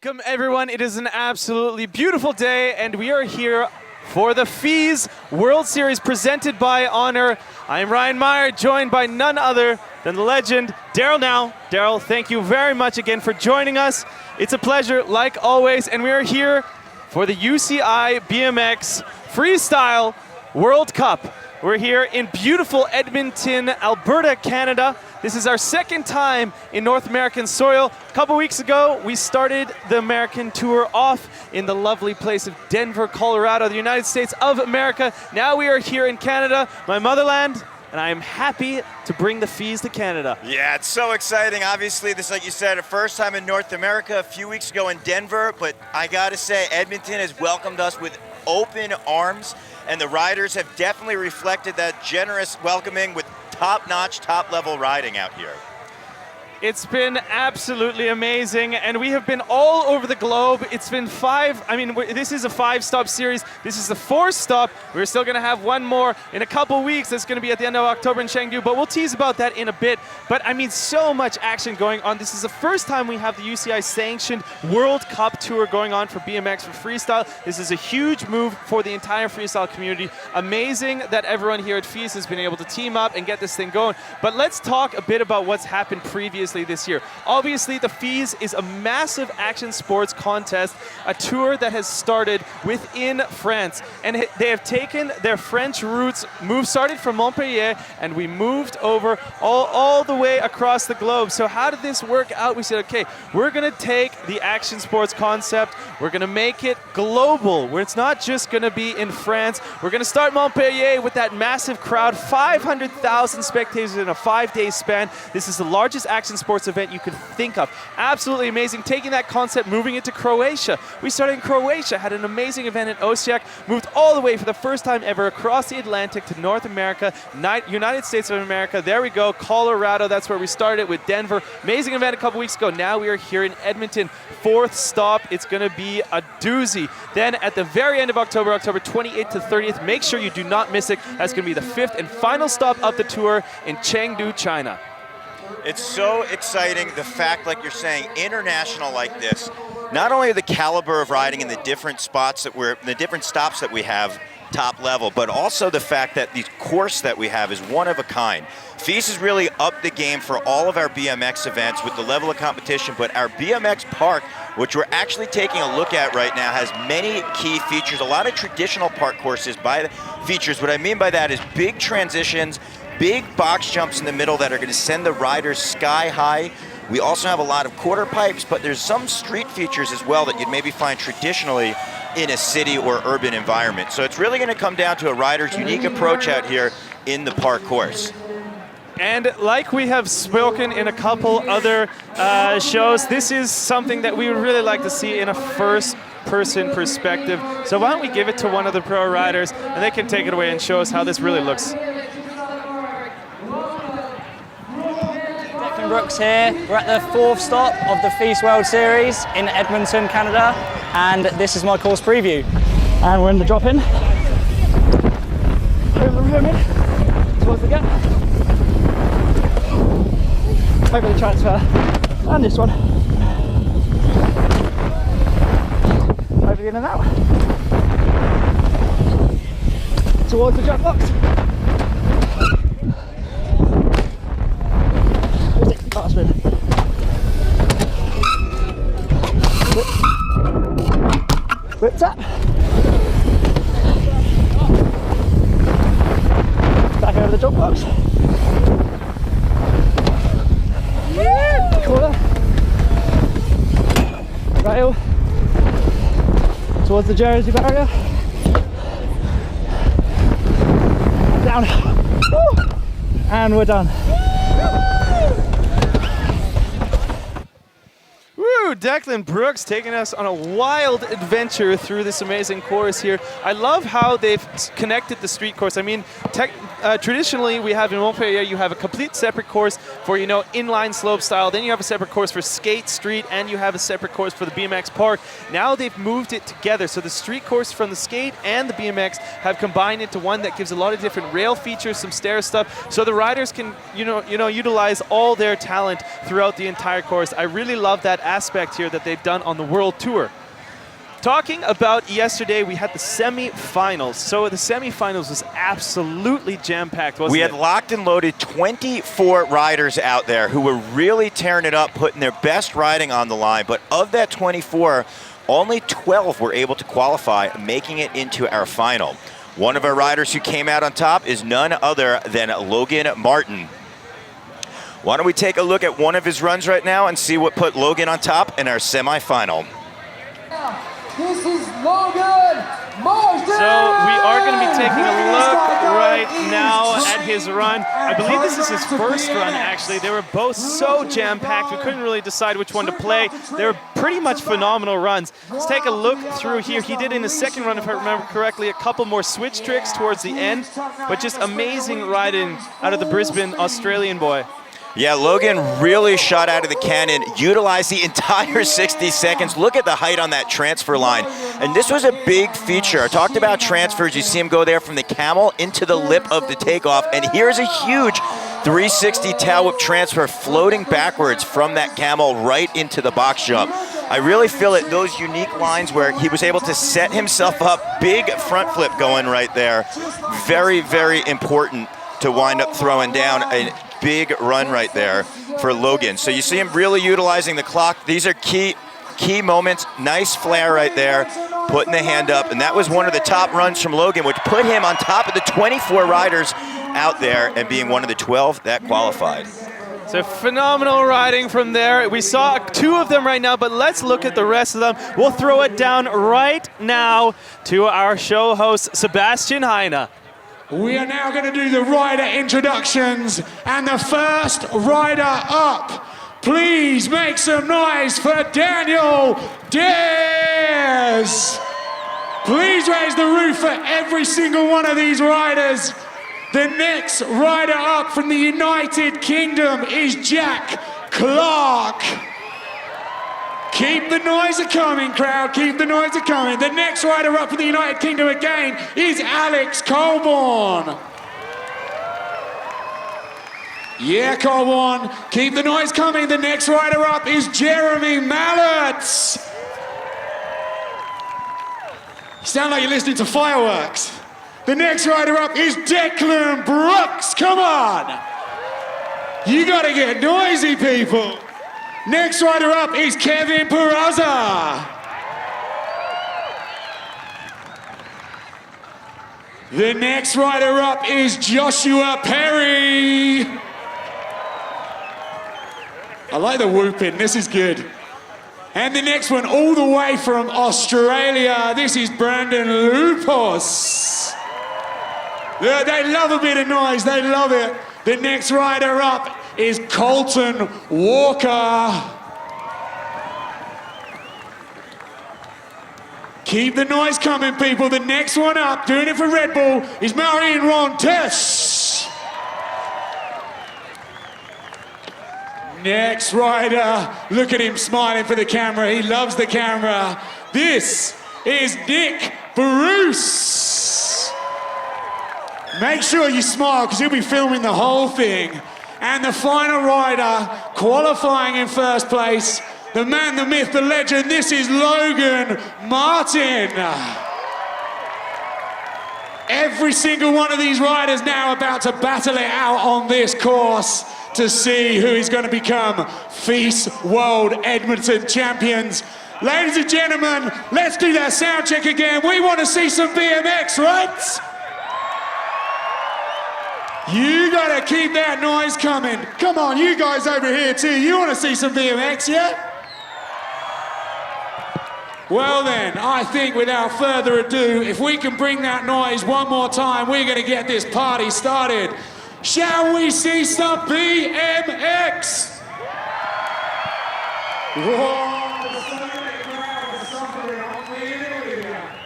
Welcome everyone, it is an absolutely beautiful day and we are here for the FISE World Series presented by Honor. I am Ryan Meyer, joined by none other than the legend, Daryl Now. Daryl, thank you very much again for joining us. It's a pleasure, like always, and we are here for the UCI BMX Freestyle World Cup. We're here in beautiful Edmonton, Alberta, Canada. This is our second time in North American soil. A couple weeks ago, we started the American tour off in the lovely place of Denver, Colorado, the United States of America. Now we are here in Canada, my motherland, and I am happy to bring the FISE to Canada. Yeah, it's so exciting. Obviously, this, like you said, the first time in North America, a few weeks ago in Denver, but I gotta say, Edmonton has welcomed us with open arms, and the riders have definitely reflected that generous welcoming with top-notch, top-level riding out here. It's been absolutely amazing, and we have been all over the globe. It's been this is a 5-stop series. This is the 4th stop. We're still gonna have one more in a couple weeks. That's gonna be at the end of October in Chengdu, but we'll tease about that in a bit. But I mean, so much action going on. This is the first time we have the UCI sanctioned World Cup tour going on for BMX, for freestyle. This is a huge move for the entire freestyle community. Amazing that everyone here at FISE has been able to team up and get this thing going. But let's talk a bit about what's happened previously this year. Obviously, the FISE is a massive action sports contest, a tour that has started within France. And they have taken their French roots, started from Montpellier, and we moved over all the way across the globe. So how did this work out? We said, okay, we're gonna take the action sports concept, we're gonna make it global, where it's not just gonna be in France. We're gonna start Montpellier with that massive crowd, 500,000 spectators in a 5-day span. This is the largest action sports event you could think of. Absolutely amazing. Taking that concept, moving it to Croatia. We started in Croatia, had an amazing event in Osijek, moved all the way for the first time ever across the Atlantic to North America, United States of America. There we go, Colorado. That's where we started with Denver. Amazing event a couple weeks ago. Now we are here in Edmonton. 4th stop. It's going to be a doozy. Then at the very end of October, October 28th to 30th, make sure you do not miss it. That's going to be the 5th and final stop of the tour in Chengdu, China. It's so exciting, the fact, like you're saying, international like this, not only the caliber of riding in the different spots the different stops that we have top level, but also the fact that the course that we have is one of a kind. FISE has really upped the game for all of our BMX events with the level of competition, but our BMX park, which we're actually taking a look at right now, has many key features, a lot of traditional park courses features. What I mean by that is big transitions, big box jumps in the middle that are going to send the riders sky high. We also have a lot of quarter pipes, but there's some street features as well that you'd maybe find traditionally in a city or urban environment. So it's really going to come down to a rider's unique approach out here in the park course. And like we have spoken in a couple other shows, this is something that we would really like to see in a first-person perspective. So why don't we give it to one of the pro riders, and they can take it away and show us how this really looks. Brooks here. We're at the 4th stop of the FISE World Series in Edmonton, Canada, and this is my course preview. And we're in the drop-in. Over the pyramid, towards the gap. Over the transfer, and this one. Over the in and out. Towards the jump box. Last spin. Whip tap. Back over the jump box. Corner. Rail. Towards the Jersey barrier. Down. Woo. And we're done. Declan Brooks taking us on a wild adventure through this amazing course here. I love how they've connected the street course. I mean, traditionally we have in Montpellier, you have a complete separate course for, you know, inline slope style, then you have a separate course for skate, street, and you have a separate course for the BMX park. Now they've moved it together, so the street course from the skate and the BMX have combined into one that gives a lot of different rail features, some stair stuff, so the riders can, you know, utilize all their talent throughout the entire course. I really love that aspect project here that they've done on the World Tour. Talking about yesterday, we had the semifinals. So the semifinals was absolutely jam-packed, wasn't it? We had locked and loaded 24 riders out there who were really tearing it up, putting their best riding on the line. But of that 24, only 12 were able to qualify, making it into our final. One of our riders who came out on top is none other than Logan Martin. Why don't we take a look at one of his runs right now and see what put Logan on top in our semifinal. This is Logan Martin! So we are going to be taking a look right now at his run. I believe this is his first run, actually. They were both so jam-packed, we couldn't really decide which one to play. They were pretty much phenomenal runs. Let's take a look through here. He did in his second run, if I remember correctly, a couple more switch tricks towards the end, but just amazing riding out of the Brisbane Australian boy. Yeah, Logan really shot out of the cannon, utilized the entire 60 seconds. Look at the height on that transfer line. And this was a big feature. I talked about transfers. You see him go there from the camel into the lip of the takeoff. And here's a huge 360 tail whip transfer floating backwards from that camel right into the box jump. I really feel it, those unique lines where he was able to set himself up, big front flip going right there. Very, very important to wind up throwing down a big run right there for Logan. So you see him really utilizing the clock. These are key moments. Nice flare right there, putting the hand up. And that was one of the top runs from Logan, which put him on top of the 24 riders out there and being one of the 12 that qualified. So phenomenal riding from there. We saw two of them right now, but let's look at the rest of them. We'll throw it down right now to our show host, Sebastian Heine. We are now going to do the rider introductions, and the first rider up, please make some noise for Daniel Diaz. Please raise the roof for every single one of these riders. The next rider up from the United Kingdom is Jack Clark. Keep the noise a-coming, crowd, keep the noise a-coming. The next rider up for the United Kingdom again is Alex Colborne. Yeah, Colborne, keep the noise coming. The next rider up is Jeremy Mallett. You sound like you're listening to fireworks. The next rider up is Declan Brooks, come on. You gotta get noisy, people. Next rider up is Kevin Peraza. The next rider up is Joshua Perry. I like the whooping, this is good. And the next one all the way from Australia, this is Brandon Lupos. They love a bit of noise, they love it. The next rider up is Colton Walker. Keep the noise coming, people. The next one up, doing it for Red Bull, is Marion Rontes. Next rider, look at him smiling for the camera. He loves the camera. This is Nick Bruce. Make sure you smile, because he'll be filming the whole thing. And the final rider, qualifying in first place, the man, the myth, the legend, this is Logan Martin. Every single one of these riders now about to battle it out on this course to see who is going to become FISE World Edmonton champions. Ladies and gentlemen, let's do that sound check again. We want to see some BMX, right? You gotta keep that noise coming. Come on, you guys over here too. You wanna see some BMX, yeah? Well then, I think without further ado, if we can bring that noise one more time, we're gonna get this party started. Shall we see some BMX? Whoa.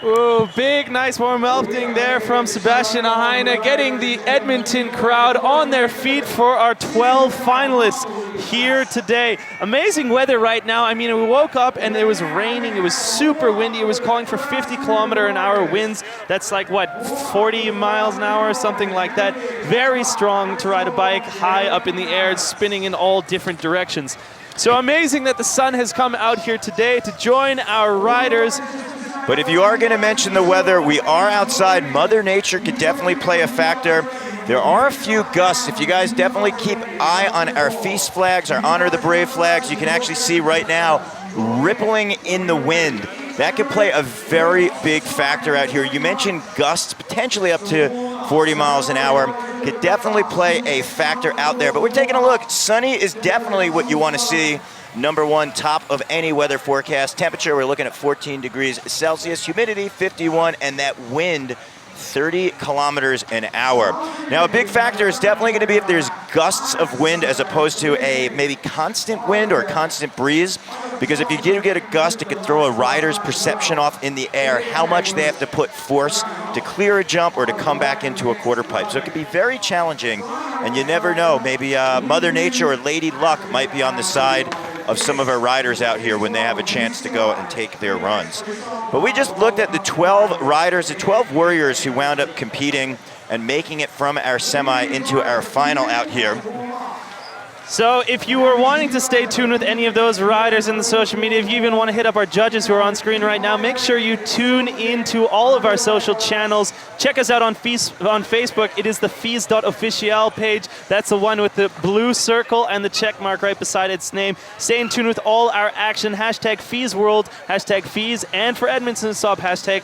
Ooh, big, nice warm welcoming there from Sebastian Heine, getting the Edmonton crowd on their feet for our 12 finalists here today. Amazing weather right now. I mean, we woke up and it was raining. It was super windy. It was calling for 50-kilometer-an-hour winds. That's like, what, 40 miles an hour or something like that. Very strong to ride a bike high up in the air, spinning in all different directions. So amazing that the sun has come out here today to join our riders. But if you are going to mention the weather, we are outside. Mother Nature could definitely play a factor. There are a few gusts. If you guys definitely keep eye on our FISE flags, our Honor the Brave flags, you can actually see right now rippling in the wind. That could play a very big factor out here. You mentioned gusts, potentially up to 40 miles an hour. Could definitely play a factor out there. But we're taking a look. Sunny is definitely what you want to see. Number one, top of any weather forecast. Temperature, we're looking at 14 degrees Celsius. Humidity, 51, and that wind, 30 kilometers an hour. Now, a big factor is definitely going to be if there's gusts of wind as opposed to a maybe constant wind or constant breeze, because if you do get a gust, it could throw a rider's perception off in the air, how much they have to put force to clear a jump or to come back into a quarter pipe. So it could be very challenging, and you never know. Maybe Mother Nature or Lady Luck might be on the side of some of our riders out here when they have a chance to go and take their runs. But we just looked at the 12 riders, the 12 warriors who wound up competing and making it from our semi into our final out here. So if you were wanting to stay tuned with any of those riders in the social media, if you even want to hit up our judges who are on screen right now, make sure you tune into all of our social channels. Check us out on Facebook. It is the FISE.official page. That's the one with the blue circle and the check mark right beside its name. Stay in tune with all our action. Hashtag FISE World, hashtag FISE, and for Edmonton Stop, hashtag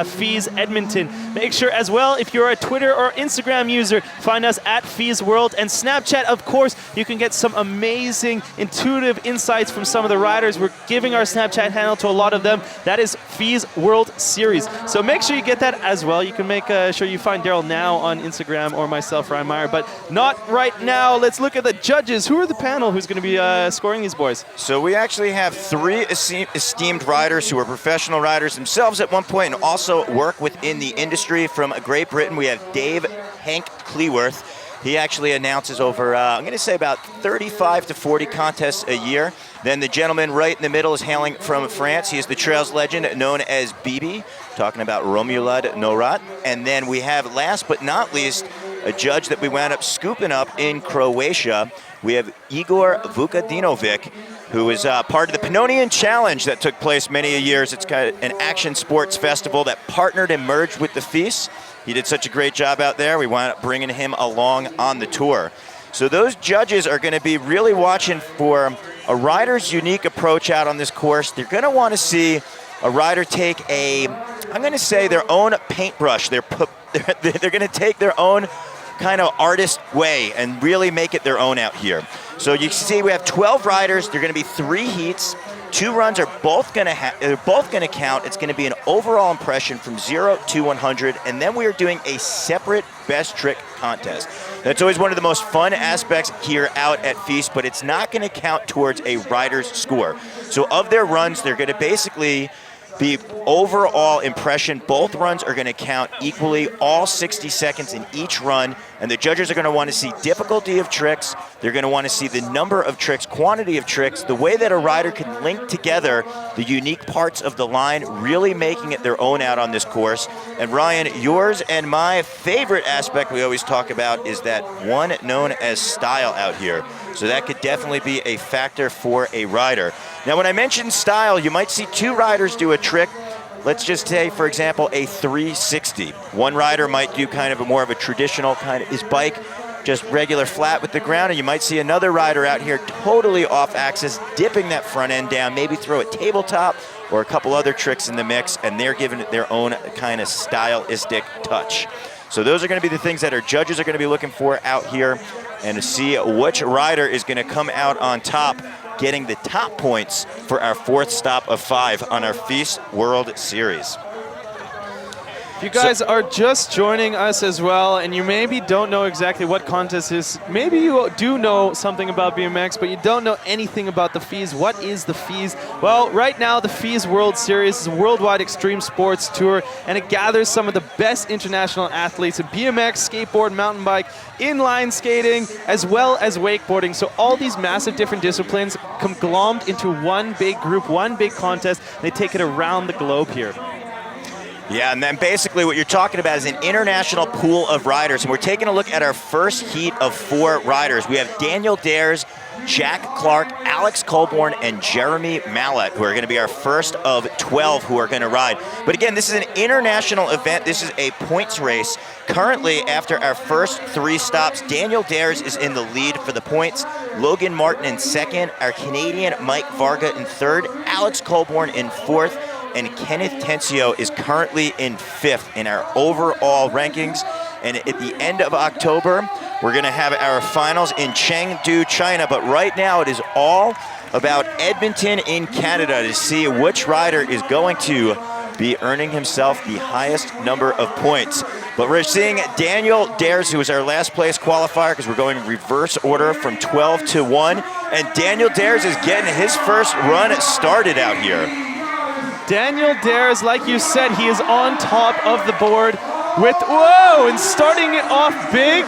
FISE Edmonton. Make sure as well, if you're a Twitter or Instagram user, find us at FISE World, and Snapchat, of course. You can get some amazing intuitive insights from some of the riders. We're giving our Snapchat handle to a lot of them. That is FISE World Series. So make sure you get that as well. You can make sure you find Daryl now on Instagram or myself, Ryan Meyer, but not right now. Let's look at the judges. Who are the panel who's going to be scoring these boys? So we actually have three esteemed riders who are professional riders themselves at one point and also work within the industry. From Great Britain, we have Dave Hank Cleworth. He actually announces over, I'm going to say about 35 to 40 contests a year. Then the gentleman right in the middle is hailing from France. He is the trails legend known as Bibi, talking about Romuald Norat. And then we have, last but not least, a judge that we wound up scooping up in Croatia. We have Igor Vukadinovic, who is part of the Pannonian Challenge that took place many years. It's kind of an action sports festival that partnered and merged with the FISE. He did such a great job out there. We wound up bringing him along on the tour. So those judges are going to be really watching for a rider's unique approach out on this course. They're going to want to see a rider take I'm going to say their own paintbrush. They're going to take their own kind of artist way and really make it their own out here. So you see we have 12 riders. There are going to be 3 heats. 2 runs are both going to count. It's going to be an overall impression from 0 to 100, and then we are doing a separate best trick contest. That's always one of the most fun aspects here out at FISE, but it's not going to count towards a rider's score. So of their runs, they're going to basically be overall impression. Both runs are going to count equally, all 60 seconds in each run, and the judges are going to want to see difficulty of tricks. They're going to want to see the number of tricks, quantity of tricks, the way that a rider can link together the unique parts of the line, really making it their own out on this course. And Ryan, yours and my favorite aspect we always talk about is that one known as style out here. So that could definitely be a factor for a rider. Now, when I mention style, you might see 2 riders do a trick. Let's just say, for example, a 360. One rider might do kind of more of a traditional kind of his bike, just regular flat with the ground, and you might see another rider out here totally off axis, dipping that front end down, maybe throw a tabletop or a couple other tricks in the mix, and they're giving it their own kind of stylistic touch. So those are going to be the things that our judges are going to be looking for out here, and to see which rider is going to come out on top, getting the top points for our 4th stop of 5 on our FISE World Series. If you guys are just joining us as well, and you maybe don't know exactly what contest is, maybe you do know something about BMX, but you don't know anything about the FISE. What is the FISE? Well, right now, the FISE World Series is a worldwide extreme sports tour, and it gathers some of the best international athletes in BMX, skateboard, mountain bike, inline skating, as well as wakeboarding. So all these massive different disciplines conglommed into one big group, one big contest. They take it around the globe here. Yeah, and then basically what you're talking about is an international pool of riders. And we're taking a look at our first heat of 4 riders. We have Daniel Dares, Jack Clark, Alex Colborn, and Jeremy Mallet, who are going to be our first of 12 who are going to ride. But again, this is an international event. This is a points race. Currently, after our first 3 stops, Daniel Dares is in the lead for the points, Logan Martin in second, our Canadian Mike Varga in third, Alex Colborn in fourth, and Kenneth Tencio is currently in 5th in our overall rankings. And at the end of October, we're going to have our finals in Chengdu, China. But right now, it is all about Edmonton in Canada to see which rider is going to be earning himself the highest number of points. But we're seeing Daniel Dares, who was our last place qualifier, because we're going reverse order from 12 to 1. And Daniel Dares is getting his first run started out here. Daniel Dares, like you said, he is on top of the board with, whoa, and starting it off big.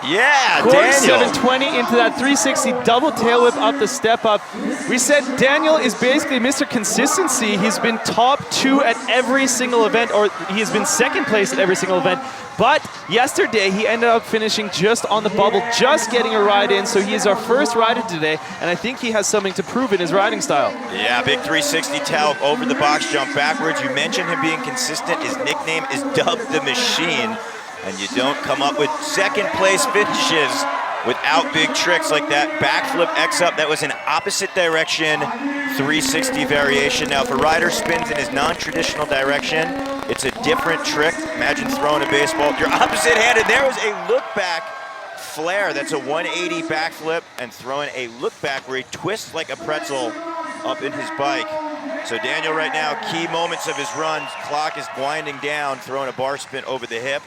Yeah, Course Daniel. 720 into that 360 double tail whip up the step up. We said Daniel is basically Mr. Consistency. He's been top 2 at every single event, or he has been second place at every single event. But yesterday, he ended up finishing just on the bubble, just getting a ride in. So he is our first rider today, and I think he has something to prove in his riding style. Yeah, big 360 tail over the box jump backwards. You mentioned him being consistent. His nickname is Dub the Machine. And you don't come up with second place finishes without big tricks like that backflip X up. That was an opposite direction 360 variation. Now if a rider spins in his non-traditional direction, it's a different trick. Imagine throwing a baseball. You're opposite handed. There was a look back flare. That's a 180 backflip, and throwing a look back where he twists like a pretzel up in his bike. So Daniel right now, key moments of his run. Clock is winding down, throwing a bar spin over the hip.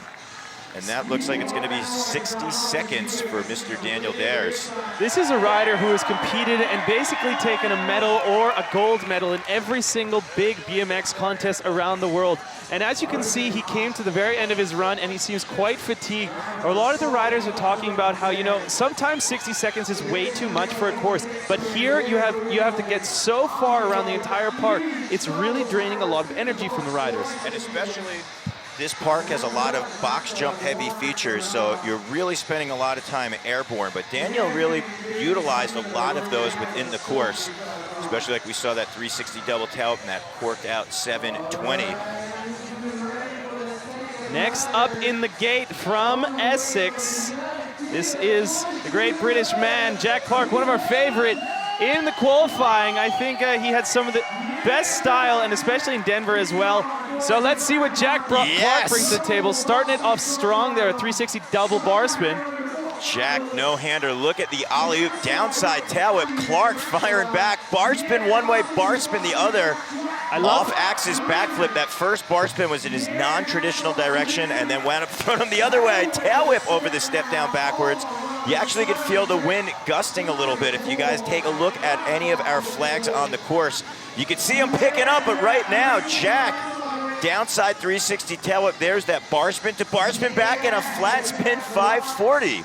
And that looks like it's going to be 60 seconds for Mr. Daniel Dares. This is a rider who has competed and basically taken a medal or a gold medal in every single big BMX contest around the world. And as you can see, he came to the very end of his run and he seems quite fatigued. A lot of the riders are talking about how, you know, sometimes 60 seconds is way too much for a course. But here you have to get so far around the entire park. It's really draining a lot of energy from the riders. And especially this park has a lot of box jump heavy features, so you're really spending a lot of time airborne. But Daniel really utilized a lot of those within the course, especially like we saw that 360 double tail and that corked out 720. Next up in the gate from Essex, this is the great British man, Jack Clark, one of our favorite in the qualifying. I think he had some of the best style, and especially in Denver as well. So let's see what Jack Clark brings to the table. Starting it off strong there, a 360 double bar spin. Jack, no-hander, look at the alley-oop, downside tail whip. Clark firing back, bar spin one way, bar spin the other. Off-axis backflip. That first bar spin was in his non-traditional direction and then wound up throwing him the other way. Tail whip over the step down backwards. You actually could feel the wind gusting a little bit. If you guys take a look at any of our flags on the course, you can see him picking up, but right now, Jack, downside 360 tail whip. There's that bar spin to bar spin back and a flat spin 540.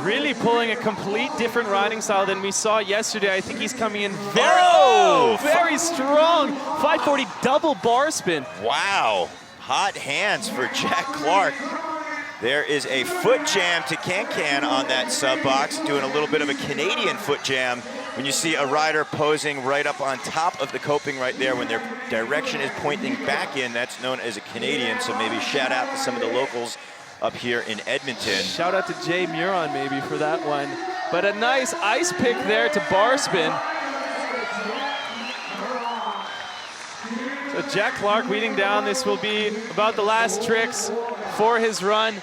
Really pulling a complete different riding style than we saw yesterday. I think he's coming in very strong. 540 double bar spin. Wow, hot hands for Jack Clark. There is a foot jam to Can on that sub box, doing a little bit of a Canadian foot jam. When you see a rider posing right up on top of the coping right there, when their direction is pointing back in, that's known as a Canadian. So maybe shout out to some of the locals up here in Edmonton. Shout out to Jay Muron maybe for that one. But a nice ice pick there to bar spin. So Jack Clark weeding down. This will be about the last tricks for his run.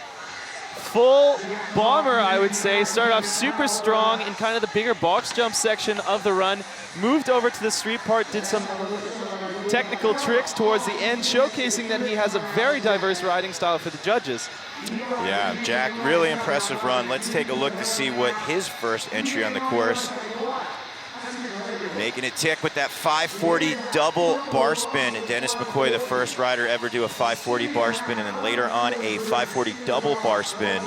Full bomber, I would say. Started off super strong in kind of the bigger box jump section of the run. Moved over to the street part, did some technical tricks towards the end, showcasing that he has a very diverse riding style for the judges. Yeah, Jack, really impressive run. Let's take a look to see what his first entry on the course. Making it tick with that 540 double bar spin. And Dennis McCoy, the first rider ever do a 540 bar spin, and then later on a 540 double bar spin.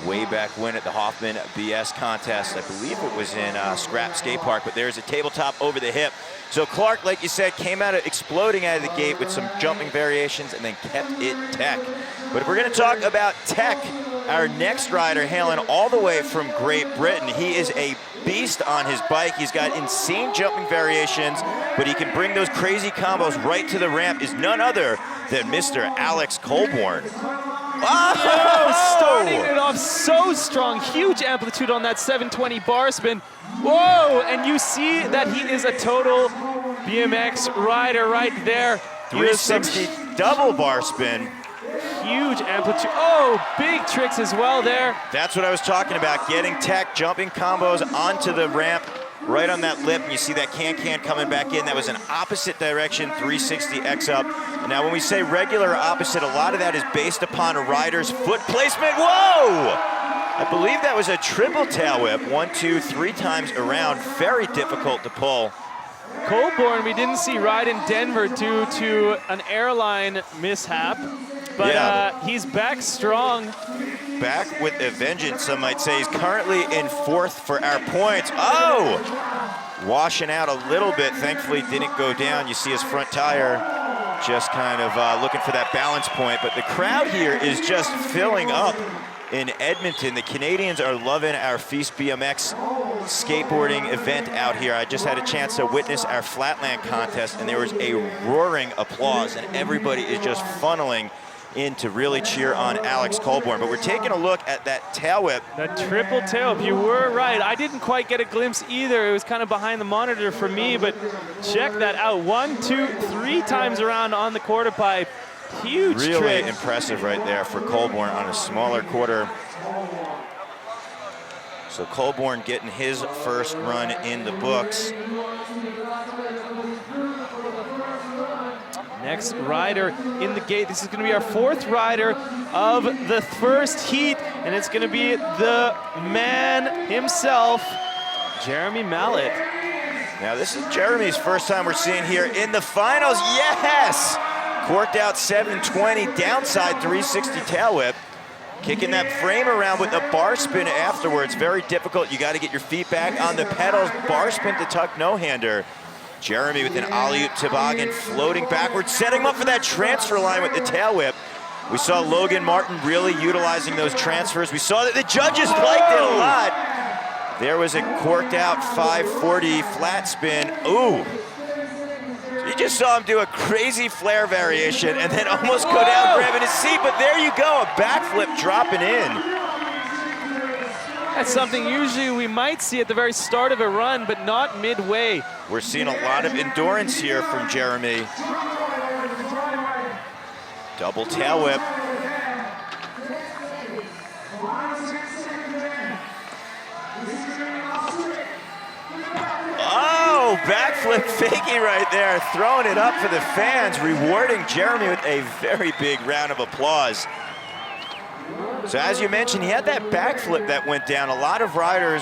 way back when at the Hoffman BS contest. I believe it was in Scrap Skate Park, but there's a tabletop over the hip. So Clark, like you said, came out of exploding out of the gate with some jumping variations and then kept it tech. But if we're gonna talk about tech, our next rider hailing all the way from Great Britain, he is a beast on his bike. He's got insane jumping variations, but he can bring those crazy combos right to the ramp, is none other than Mr. Alex Colborn. Oh, starting it off so strong, huge amplitude on that 720 bar spin. Whoa, and you see that he is a total BMX rider right there. 360 double bar spin. Huge amplitude. Oh, big tricks as well there. That's what I was talking about, getting tech, jumping combos onto the ramp, right on that lip, and you see that can coming back in. That was an opposite direction, 360 X up. And now when we say regular or opposite, a lot of that is based upon a rider's foot placement. Whoa! I believe that was a triple tail whip, 1, 2, 3 times around. Very difficult to pull. Colborn, we didn't see ride in Denver due to an airline mishap, but yeah. He's back strong. Back with a vengeance, some might say. He's currently in 4th for our points. Oh! Washing out a little bit, thankfully didn't go down. You see his front tire just kind of looking for that balance point, but the crowd here is just filling up in Edmonton. The Canadians are loving our FISE BMX skateboarding event out here. I just had a chance to witness our flatland contest, and there was a roaring applause, and everybody is just funneling in to really cheer on Alex Colborn. But we're taking a look at that tail whip. That triple tail whip, you were right. I didn't quite get a glimpse either. It was kind of behind the monitor for me, but check that out. 1, 2, 3 times around on the quarter pipe. Huge really trick. Impressive right there for Colborn on a smaller quarter. So Colborn getting his first run in the books. Next rider in the gate. This is going to be our 4th rider of the first heat, and it's going to be the man himself, Jeremy Mallet. Now this is Jeremy's first time we're seeing here in the finals. Yes! Corked out 720, downside 360 tail whip. Kicking that frame around with a bar spin afterwards. Very difficult. You got to get your feet back on the pedals. Bar spin to tuck no-hander. Jeremy with an ollie-oop toboggan floating backwards, setting him up for that transfer line with the tail whip. We saw Logan Martin really utilizing those transfers. We saw that the judges liked it a lot. There was a corked out 540 flat spin. Ooh. You just saw him do a crazy flare variation and then almost go down grabbing his seat, but there you go, a backflip dropping in. That's something usually we might see at the very start of a run, but not midway. We're seeing a lot of endurance here from Jeremy. Double tail whip. Oh, backflip fakie right there, throwing it up for the fans, rewarding Jeremy with a very big round of applause. So as you mentioned, he had that backflip that went down. A lot of riders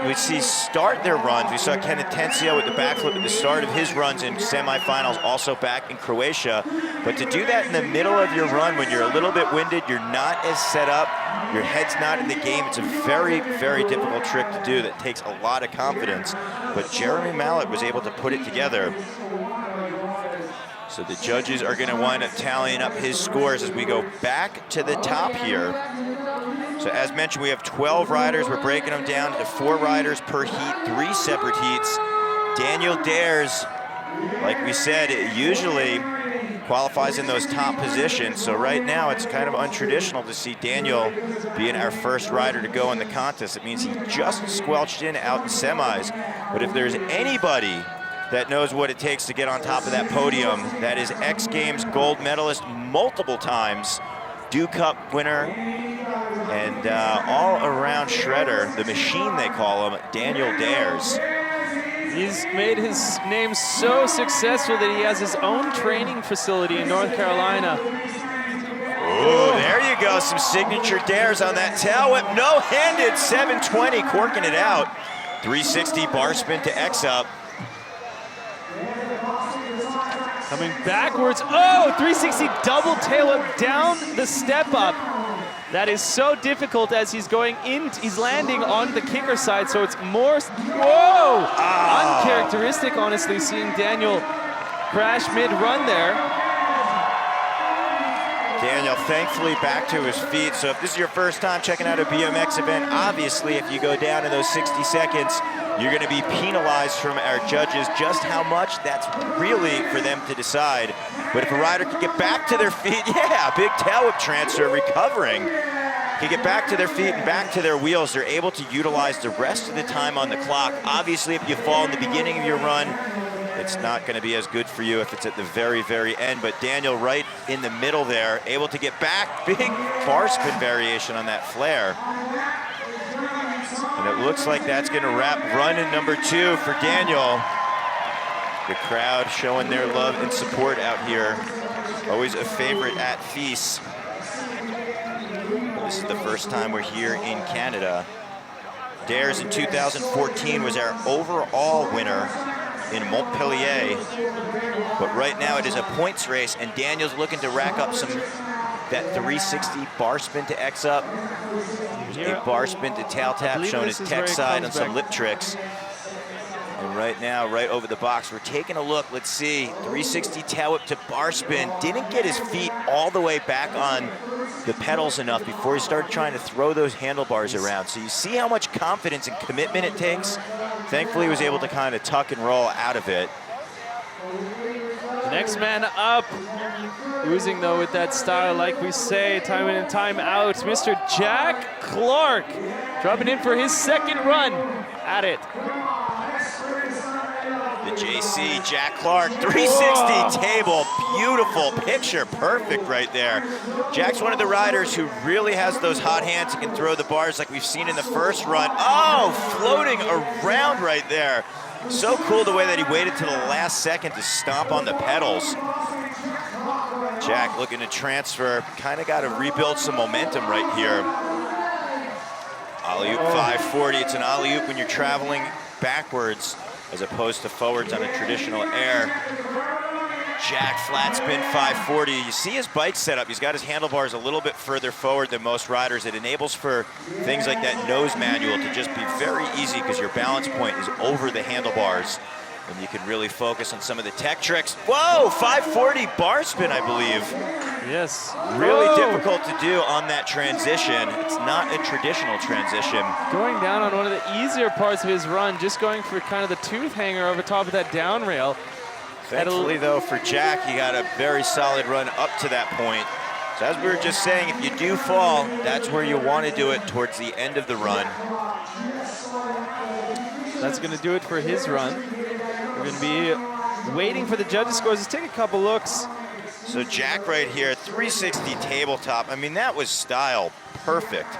we see start their runs. We saw Ken Atencio with the backflip at the start of his runs in semifinals, also back in Croatia. But to do that in the middle of your run when you're a little bit winded, you're not as set up, your head's not in the game, it's a very, very difficult trick to do that takes a lot of confidence. But Jeremy Mallet was able to put it together. So the judges are gonna wind up tallying up his scores as we go back to the top here. So as mentioned, we have 12 riders. We're breaking them down to 4 riders per heat, 3 separate heats. Daniel Dares, like we said, usually qualifies in those top positions. So right now it's kind of untraditional to see Daniel being our first rider to go in the contest. It means he just squelched in out in semis. But if there's anybody that knows what it takes to get on top of that podium, that is X Games gold medalist multiple times, Dew Cup winner, and all-around shredder, the machine they call him, Daniel Dares. He's made his name so successful that he has his own training facility in North Carolina. Oh, there you go, some signature Dares on that tail whip. No-handed 720, corking it out. 360 bar spin to X up. Coming backwards, oh, 360 double tail whip down the step up. That is so difficult as he's going in, he's landing on the kicker side, so it's more, whoa! Uncharacteristic, honestly, seeing Daniel crash mid-run there. Daniel, thankfully, back to his feet. So if this is your first time checking out a BMX event, obviously, if you go down in those 60 seconds, you're going to be penalized from our judges. Just how much, that's really for them to decide. But if a rider can get back to their feet, yeah, big tail whip transfer, recovering, can get back to their feet and back to their wheels, they're able to utilize the rest of the time on the clock. Obviously, if you fall in the beginning of your run, it's not going to be as good for you if it's at the very, very end. But Daniel right in the middle there, able to get back. Big bar spin variation on that flare. And it looks like that's going to wrap run in number 2 for Daniel. The crowd showing their love and support out here. Always a favorite at FISE. This is the first time we're here in Canada. Dares in 2014 was our overall winner in Montpellier. But right now it is a points race, and Daniel's looking to rack up that 360 bar spin to X up. There's a bar spin to tail tap, showing his tech side on some lip tricks. And right now, right over the box, we're taking a look. Let's see, 360 tail whip to bar spin. Didn't get his feet all the way back on the pedals enough before he started trying to throw those handlebars around. So you see how much confidence and commitment it takes. Thankfully, he was able to kind of tuck and roll out of it. Next man up, oozing though with that style, like we say, time in and time out, Mr. Jack Clark, dropping in for his second run at it. The JC, Jack Clark, 360 table, beautiful picture, perfect right there. Jack's one of the riders who really has those hot hands. He can throw the bars like we've seen in the first run. Oh, floating around right there. So cool the way that he waited to the last second to stomp on the pedals. Jack looking to transfer, kind of got to rebuild some momentum right here. Alley-oop 540, it's an alley-oop when you're traveling backwards as opposed to forwards on a traditional air. Jack flat spin 540. You see his bike setup. He's got his handlebars a little bit further forward than most riders. It enables for things like that nose manual to just be very easy because your balance point is over the handlebars. And you can really focus on some of the tech tricks. Whoa, 540 bar spin, I believe. Yes. Really difficult to do on that transition. It's not a traditional transition. Going down on one of the easier parts of his run, just going for kind of the tooth hanger over top of that down rail. Thankfully, though, for Jack, he got a very solid run up to that point. So as we were just saying, if you do fall, that's where you want to do it, towards the end of the run. That's going to do it for his run. We're going to be waiting for the judges' scores. Let's take a couple looks. So Jack right here, 360 tabletop. I mean, that was style, perfect.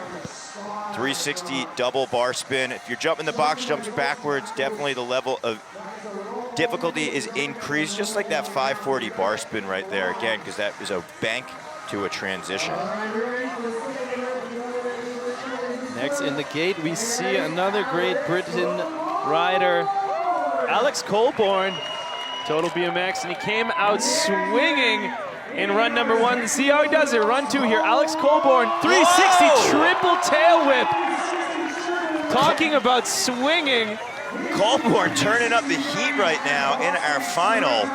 360 double bar spin. If you're jumping the box jumps backwards, definitely the level of difficulty is increased, just like that 540 bar spin right there, again, because that is a bank to a transition. Next in the gate, we see another Great Britain rider, Alex Colborne, Total BMX, and he came out swinging in run number 1. See how he does it, run 2 here. Alex Colborne, 360 triple tail whip. Talking about swinging. Colborne turning up the heat right now in our final.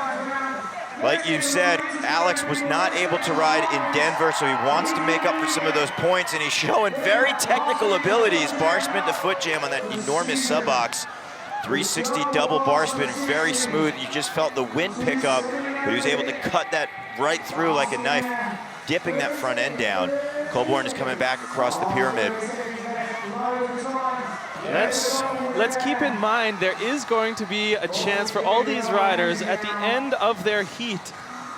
Like you said, Alex was not able to ride in Denver, so he wants to make up for some of those points, and he's showing very technical abilities. Bar spin to foot jam on that enormous sub-box. 360 double bar spin, very smooth. You just felt the wind pick up, but he was able to cut that right through like a knife, dipping that front end down. Colborne is coming back across the pyramid. Let's keep in mind there is going to be a chance for all these riders at the end of their heat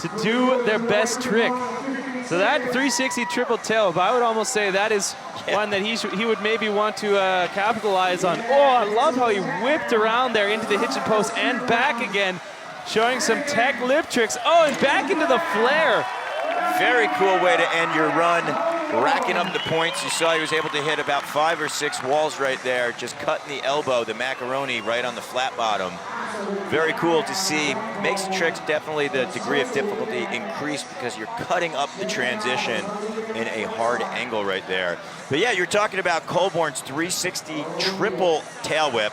to do their best trick. So that 360 triple tail, I would almost say that is one that he would maybe want to capitalize on. Oh, I love how he whipped around there into the hitching post and back again, showing some tech lip tricks. Oh, and back into the flare. Very cool way to end your run. Racking up the points. You saw he was able to hit about 5 or 6 walls right there, just cutting the elbow, the macaroni right on the flat bottom. Very cool to see. Makes the tricks definitely the degree of difficulty increase because you're cutting up the transition in a hard angle right there. But yeah, you're talking about Colborne's 360 triple tail whip.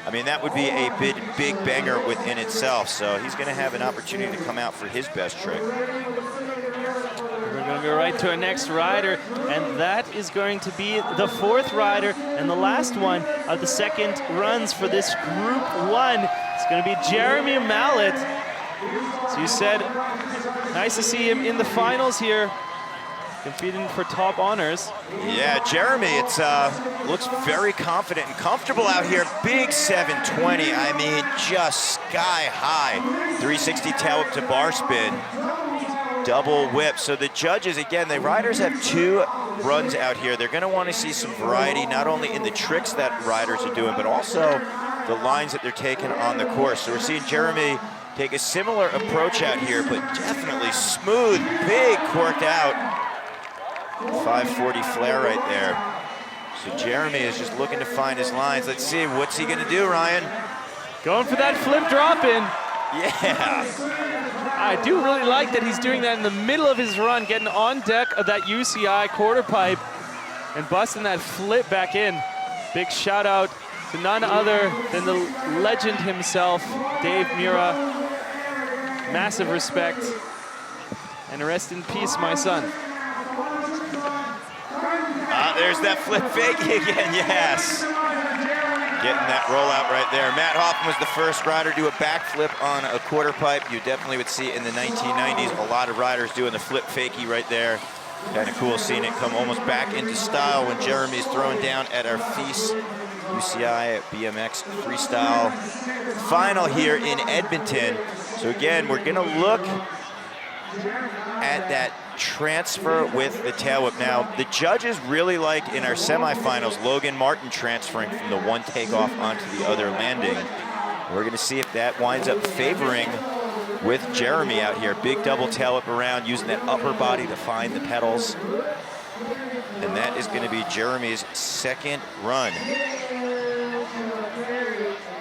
I mean, that would be a big banger within itself. So he's going to have an opportunity to come out for his best trick. We're going to go right to our next rider, and that is going to be the fourth rider and the last one of the second runs for this Group 1. It's going to be Jeremy Mallet. As you said, nice to see him in the finals here, competing for top honors. Yeah, Jeremy, it's looks very confident and comfortable out here. Big 720, I mean, just sky high. 360 tail whip to bar spin. Double whip. So the judges, again, the riders have 2 runs out here. They're going to want to see some variety, not only in the tricks that riders are doing, but also the lines that they're taking on the course. So we're seeing Jeremy take a similar approach out here, but definitely smooth, big corked out. 540 flare right there. So Jeremy is just looking to find his lines. Let's see, what's he going to do, Ryan? Going for that flip drop in. Yeah. I do really like that he's doing that in the middle of his run, getting on deck of that UCI quarter pipe and busting that flip back in. Big shout out to none other than the legend himself, Dave Mura. Massive respect. And rest in peace, my son. There's that flip fake again, yes. Getting that rollout right there. Matt Hoffman was the first rider to do a backflip on a quarter pipe. You definitely would see in the 1990s a lot of riders doing the flip fakie right there. Kind of cool seeing it come almost back into style when Jeremy's throwing down at our FISE UCI BMX Freestyle final here in Edmonton. So again, we're gonna look at that transfer with the tail whip. Now, the judges really like in our semifinals, Logan Martin transferring from the one takeoff onto the other landing. We're gonna see if that winds up favoring with Jeremy out here. Big double tail whip around, using that upper body to find the pedals. And that is gonna be Jeremy's second run.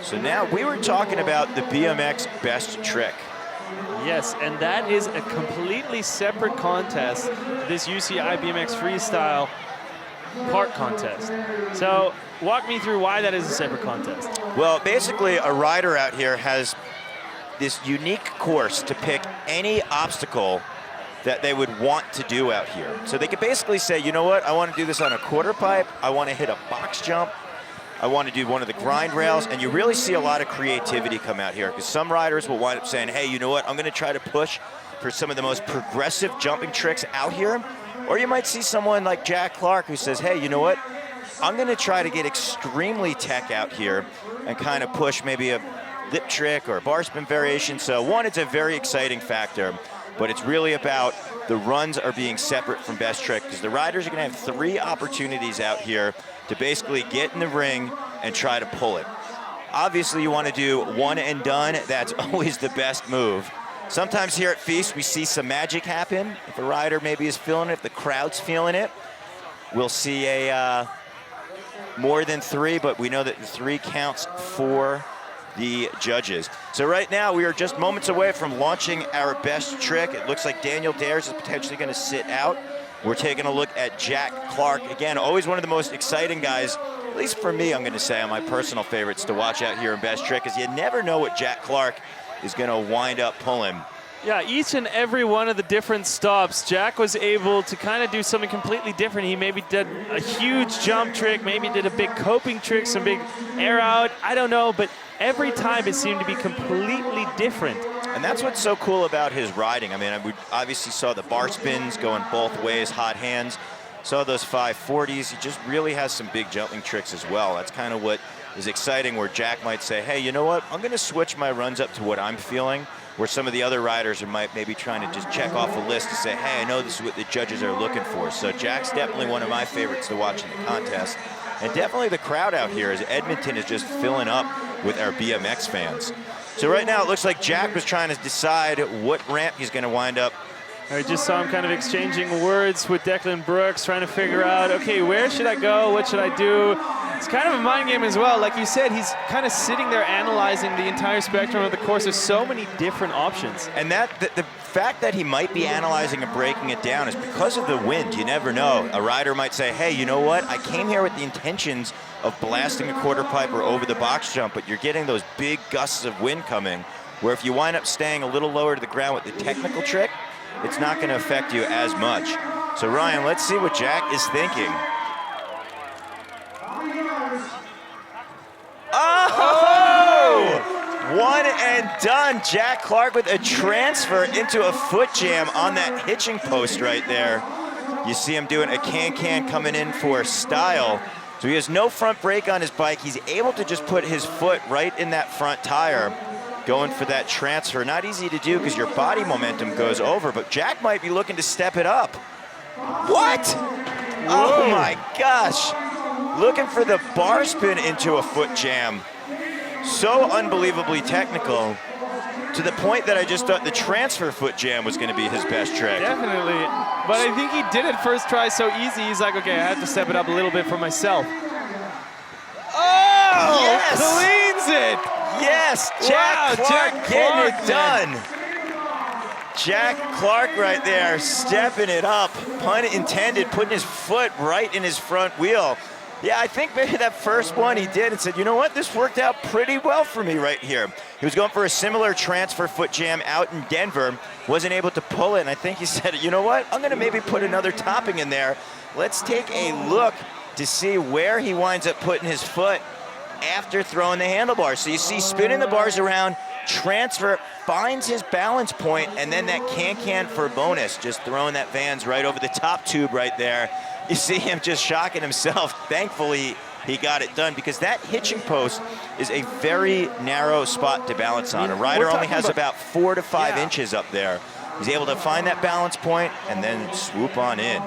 So now we were talking about the BMX best trick. Yes, and that is a completely separate contest, this UCI BMX Freestyle park contest. So walk me through why that is a separate contest. Well, basically a rider out here has this unique course to pick any obstacle that they would want to do out here. So they could basically say, you know what, I want to do this on a quarter pipe, I want to hit a box jump, I want to do one of the grind rails, and you really see a lot of creativity come out here because some riders will wind up saying, hey, you know what, I'm going to try to push for some of the most progressive jumping tricks out here. Or you might see someone like Jack Clark who says, hey, you know what, I'm going to try to get extremely tech out here and kind of push maybe a lip trick or a bar spin variation. So one, it's a very exciting factor, but it's really about the runs are being separate from best trick because the riders are going to have 3 opportunities out here to basically get in the ring and try to pull it. Obviously, you want to do one and done. That's always the best move. Sometimes here at FISE, we see some magic happen. If a rider maybe is feeling it, if the crowd's feeling it, we'll see a more than 3, but we know that the 3 counts for the judges. So right now, we are just moments away from launching our best trick. It looks like Daniel Dares is potentially going to sit out. We're taking a look at Jack Clark. Again, always one of the most exciting guys, at least for me, I'm going to say, on my personal favorites to watch out here in best trick, because you never know what Jack Clark is going to wind up pulling. Yeah, each and every one of the different stops, Jack was able to kind of do something completely different. He maybe did a huge jump trick, maybe did a big coping trick, some big air out, I don't know, but every time it seemed to be completely different. And that's what's so cool about his riding. I mean, we obviously saw the bar spins going both ways, hot hands, saw those 540s. He just really has some big jumping tricks as well. That's kind of what is exciting, where Jack might say, hey, you know what, I'm going to switch my runs up to what I'm feeling, where some of the other riders are maybe trying to just check off a list to say, hey, I know this is what the judges are looking for. So Jack's definitely one of my favorites to watch in the contest. And definitely the crowd out here, as Edmonton is just filling up with our BMX fans. So right now it looks like Jack was trying to decide what ramp he's going to wind up. I just saw him kind of exchanging words with Declan Brooks, trying to figure out, okay, where should I go? What should I do? It's kind of a mind game as well. Like you said, he's kind of sitting there analyzing the entire spectrum of the course. There's so many different options. And that the fact that he might be analyzing and breaking it down is because of the wind. You never know. A rider might say, hey, you know what? I came here with the intentions of blasting a quarter pipe or over the box jump, but you're getting those big gusts of wind coming, where if you wind up staying a little lower to the ground with the technical trick, it's not going to affect you as much. So Ryan, let's see what Jack is thinking. Oh! One and done. Jack Clark with a transfer into a foot jam on that hitching post right there. You see him doing a can-can coming in for style. So he has no front brake on his bike. He's able to just put his foot right in that front tire, going for that transfer. Not easy to do because your body momentum goes over, but Jack might be looking to step it up. What? Oh my gosh. Looking for the bar spin into a foot jam. So unbelievably technical, to the point that I just thought the transfer foot jam was going to be his best trick. Definitely. But I think he did it first try so easy. He's like, okay, I have to step it up a little bit for myself. Oh! Yes! Cleans it! Yes! Jack Wow, Clark Jack getting Clark, it done. Jack Clark right there, stepping it up. Pun intended, putting his foot right in his front wheel. Yeah, I think maybe that first one he did and said, you know what, this worked out pretty well for me right here. He was going for a similar transfer foot jam out in Denver, wasn't able to pull it, and I think he said, you know what, I'm gonna maybe put another topping in there. Let's take a look to see where he winds up putting his foot after throwing the handlebars. So you see spinning the bars around, transfer, finds his balance point, and then that can-can for a bonus, just throwing that Vans right over the top tube right there. You see him just shocking himself. Thankfully, he got it done, because that hitching post is a very narrow spot to balance on. A rider only has about 4 to 5 inches up there. He's able to find that balance point and then swoop on in.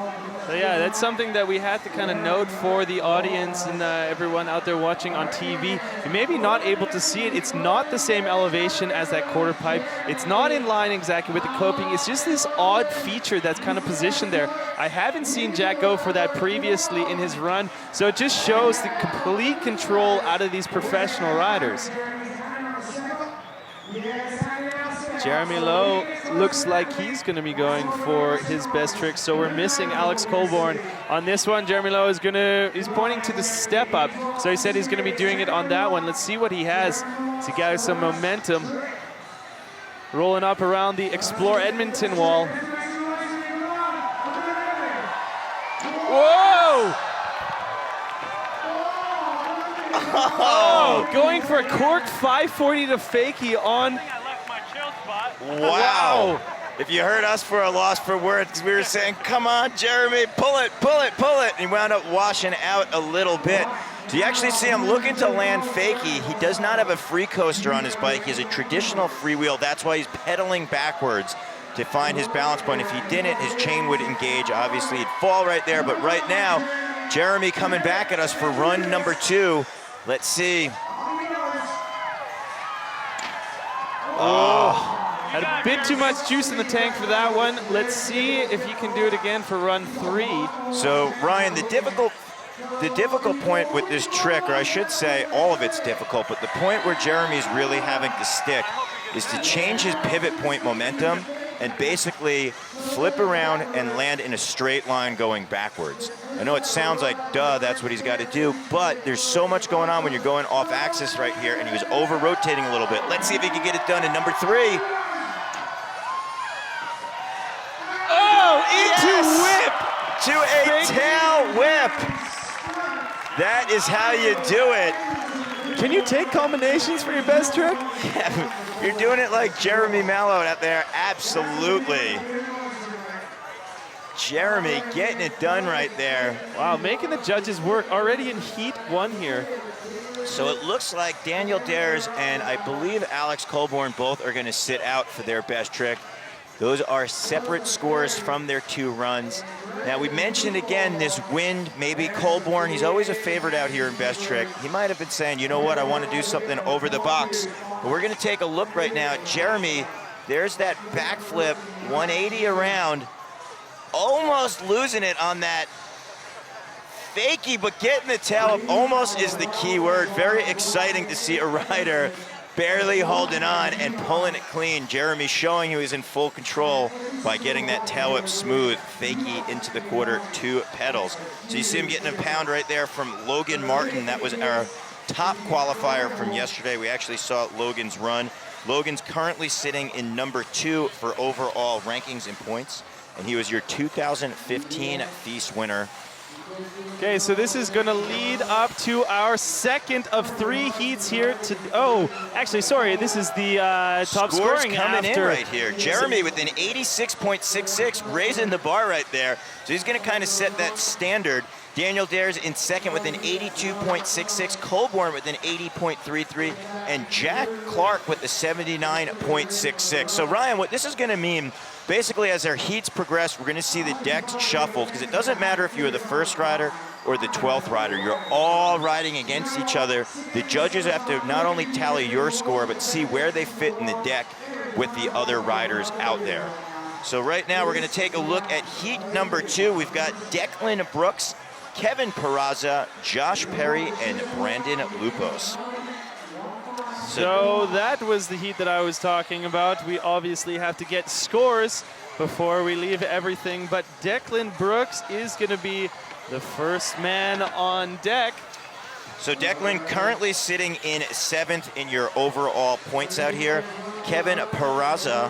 So yeah, that's something that we had to kind of note for the audience and everyone out there watching on TV. You may be not able to see it. It's not the same elevation as that quarter pipe. It's not in line exactly with the coping. It's just this odd feature that's kind of positioned there. I haven't seen Jack go for that previously in his run, so it just shows the complete control out of these professional riders. Jeremy Lowe looks like he's going to be going for his best trick, so we're missing Alex Colborn on this one. Jeremy Lowe is he's pointing to the step up, so he said he's going to be doing it on that one. Let's see what he has. So he got some momentum. Rolling up around the Explore Edmonton wall. Whoa! Oh, going for a cork 540 to fakie on. Wow. If you heard us for a loss for words, we were saying, come on, Jeremy, pull it, pull it, pull it. And he wound up washing out a little bit. So you actually see him looking to land fakie. He does not have a free coaster on his bike. He has a traditional freewheel. That's why he's pedaling backwards to find his balance point. If he didn't, his chain would engage. Obviously, he'd fall right there. But right now, Jeremy coming back at us for run number 2. Let's see. Oh. Had a bit too much juice in the tank for that one. Let's see if he can do it again for run 3. So, Ryan, the difficult point with this trick, or I should say all of it's difficult, but the point where Jeremy's really having to stick is to change his pivot point momentum and basically flip around and land in a straight line going backwards. I know it sounds like, duh, that's what he's got to do, but there's so much going on when you're going off axis right here, and he was over-rotating a little bit. Let's see if he can get it done in number 3. Into whip! To a tail whip. That is how you do it. Can you take combinations for your best trick? Yeah, you're doing it like Jeremy Mallow out there. Absolutely. Jeremy getting it done right there. Wow, making the judges work already in heat 1 here. So it looks like Daniel Dares and I believe Alex Colborn both are going to sit out for their best trick. Those are separate scores from their 2 runs. Now, we mentioned again this wind, maybe Colborn, he's always a favorite out here in best trick. He might have been saying, you know what, I want to do something over the box. But we're going to take a look right now at Jeremy. There's that backflip, 180 around, almost losing it on that fakie, but getting the tail up almost is the key word. Very exciting to see a rider barely holding on and pulling it clean. Jeremy showing he was in full control by getting that tail whip smooth, fakie into the quarter 2 pedals. So you see him getting a pound right there from Logan Martin. That was our top qualifier from yesterday. We actually saw Logan's run. Logan's currently sitting in number 2 for overall rankings and points, and he was your 2015 FISE winner. Okay, so this is going to lead up to our second of 3 heats here. Actually, sorry, this is the top Scores scoring coming after. in right here. Jeremy with an 86.66, raising the bar right there. So he's going to kind of set that standard. Daniel Dares in second with an 82.66, Colborn with an 80.33, and Jack Clark with the 79.66. So Ryan, what this is going to mean, basically as our heats progress, we're going to see the decks shuffled, because it doesn't matter if you're the first rider or the 12th rider. You're all riding against each other. The judges have to not only tally your score, but see where they fit in the deck with the other riders out there. So right now we're going to take a look at heat number 2. We've got Declan Brooks, Kevin Peraza, Josh Perry, and Brandon Lupos. So that was the heat that I was talking about. We obviously have to get scores before we leave everything, but Declan Brooks is going to be the first man on deck. So Declan currently sitting in 7th in your overall points out here. Kevin Peraza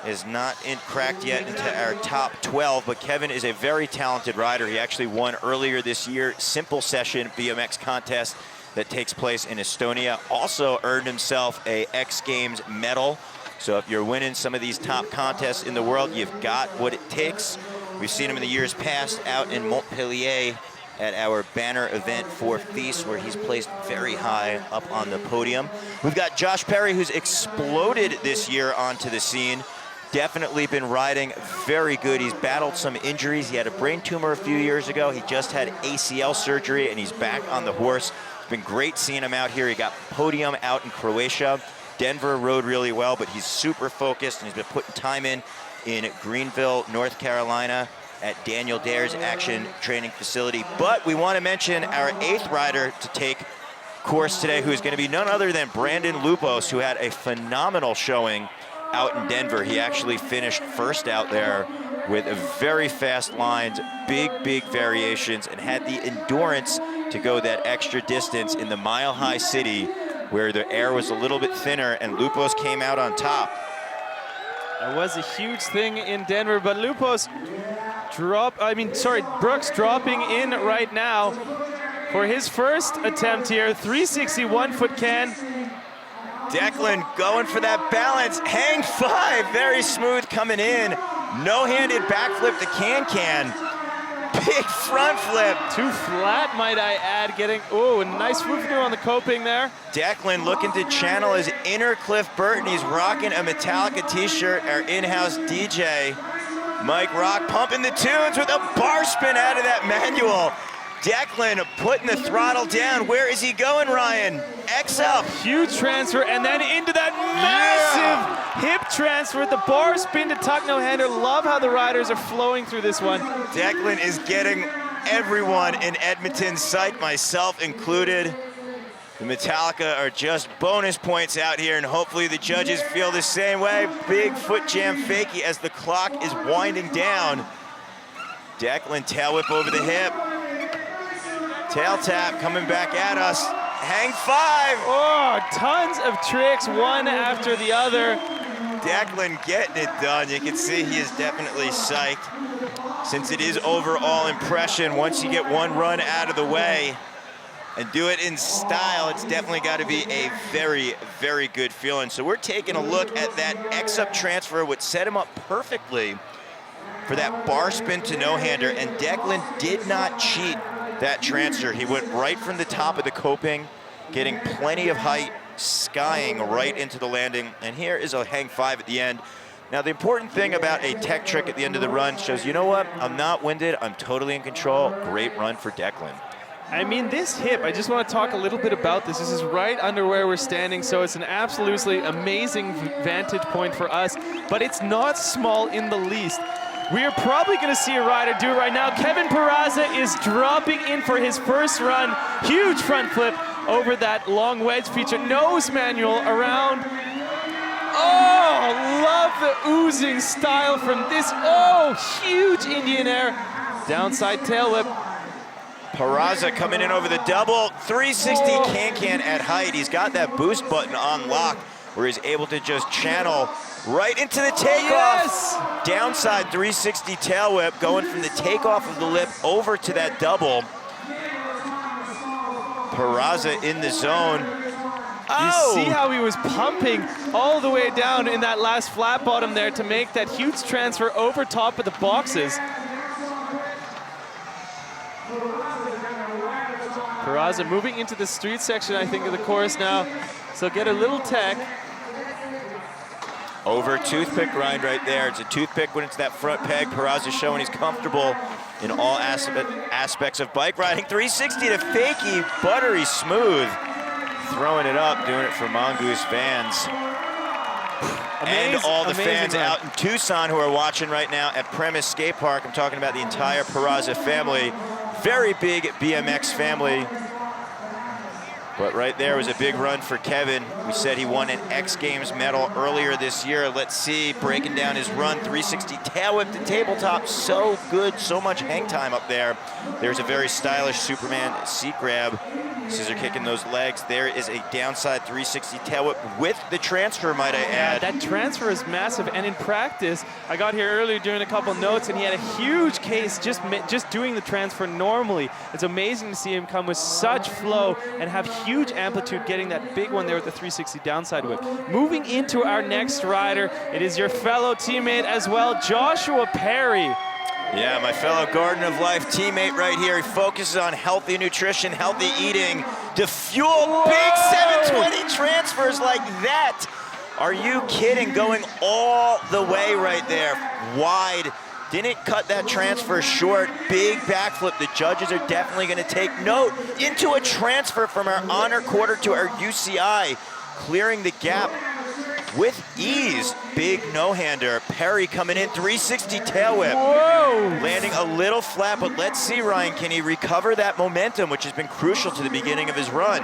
is not cracked yet into our top 12, but Kevin is a very talented rider. He actually won earlier this year Simple Session BMX contest that takes place in Estonia. Also earned himself a X Games medal. So if you're winning some of these top contests in the world, you've got what it takes. We've seen him in the years past out in Montpellier at our banner event for FISE, where he's placed very high up on the podium. We've got Josh Perry, who's exploded this year onto the scene. Definitely been riding very good. He's battled some injuries. He had a brain tumor a few years ago. He just had ACL surgery, and he's back on the horse. It's been great seeing him out here. He got podium out in Croatia. Denver rode really well, but he's super focused, and he's been putting time in Greenville, North Carolina, at Daniel Dares Action Training Facility. But we want to mention our 8th rider to take course today, who is going to be none other than Brandon Lupos, who had a phenomenal showing out in Denver. He actually finished first out there with very fast lines, big variations, and had the endurance to go that extra distance in the mile-high city where the air was a little bit thinner, and Lupos came out on top. It was a huge thing in Denver, but Brooks dropping in right now for his first attempt here. 361 foot can. Declan going for that balance. Hang 5, very smooth coming in. No-handed backflip to can-can. Big front flip. Too flat, might I add, getting, a nice swoop-through on the coping there. Declan looking to channel his inner Cliff Burton. He's rocking a Metallica t-shirt, our in-house DJ. Mike Rock pumping the tunes with a bar spin out of that manual. Declan putting the throttle down. Where is he going, Ryan? X up. Huge transfer, and then into that massive hip transfer with the bar spin to tuck no-hander. Love how the riders are flowing through this one. Declan is getting everyone in Edmonton psyched, myself included. The Metallica are just bonus points out here, and hopefully the judges feel the same way. Big foot jam fakie as the clock is winding down. Declan tail whip over the hip. Tail tap coming back at us. Hang 5. Oh, tons of tricks, one after the other. Declan getting it done. You can see he is definitely psyched. Since it is overall impression, once you get one run out of the way and do it in style, it's definitely got to be a very good feeling. So we're taking a look at that X-up transfer, which set him up perfectly for that bar spin to no-hander, and Declan did not cheat that transfer. He went right from the top of the coping, getting plenty of height, skying right into the landing, and here is a hang 5 at the end. Now the important thing about a tech trick at the end of the run shows, you know what, I'm not winded, I'm totally in control. Great run for Declan. I mean, this hip, I just want to talk a little bit about this. This is right under where we're standing, so it's an absolutely amazing vantage point for us, but it's not small in the least. We are probably going to see a rider do it right now. Kevin Peraza is dropping in for his first run. Huge front flip over that long wedge feature. Nose manual around. Oh, love the oozing style from this. Oh, huge Indian air. Downside tail whip. Peraza coming in over the double. 360 can-can at height. He's got that boost button on lock where he's able to just channel right into the takeoff. Yes! Downside 360 tail whip going from the takeoff of the lip over to that double. Peraza in the zone. You see how he was pumping all the way down in that last flat bottom there to make that huge transfer over top of the boxes. Peraza moving into the street section, I think, of the course now. So get a little tech. Over toothpick grind right there. It's a toothpick when it's that front peg. Peraza showing he's comfortable in all aspects of bike riding. 360 to fakie, buttery smooth. Throwing it up, doing it for Mongoose fans. And all the fans out in Tucson who are watching right now at Premise Skate Park. I'm talking about the entire Peraza family. Very big BMX family. But right there was a big run for Kevin. We said he won an X Games medal earlier this year. Let's see, breaking down his run, 360 tail whip to tabletop. So good, so much hang time up there. There's a very stylish Superman seat grab. Scissor kicking those legs. There is a downside 360 tail whip with the transfer, might I add. Yeah, that transfer is massive, and in practice, I got here earlier doing a couple notes, and he had a huge case just doing the transfer normally. It's amazing to see him come with such flow and have huge amplitude, getting that big one there with the 360 downside whip. Moving into our next rider, it is your fellow teammate as well, Joshua Perry. Yeah, my fellow Garden of Life teammate right here. He focuses on healthy nutrition, healthy eating to fuel big 720 transfers like that. Are you kidding? Going all the way right there. Wide. Didn't cut that transfer short. Big backflip. The judges are definitely going to take note. Into a transfer from our honor quarter to our UCI. Clearing the gap with ease. Big no-hander. Perry coming in, 360 tail whip. Whoa! Landing a little flat, but let's see, Ryan, can he recover that momentum, which has been crucial to the beginning of his run?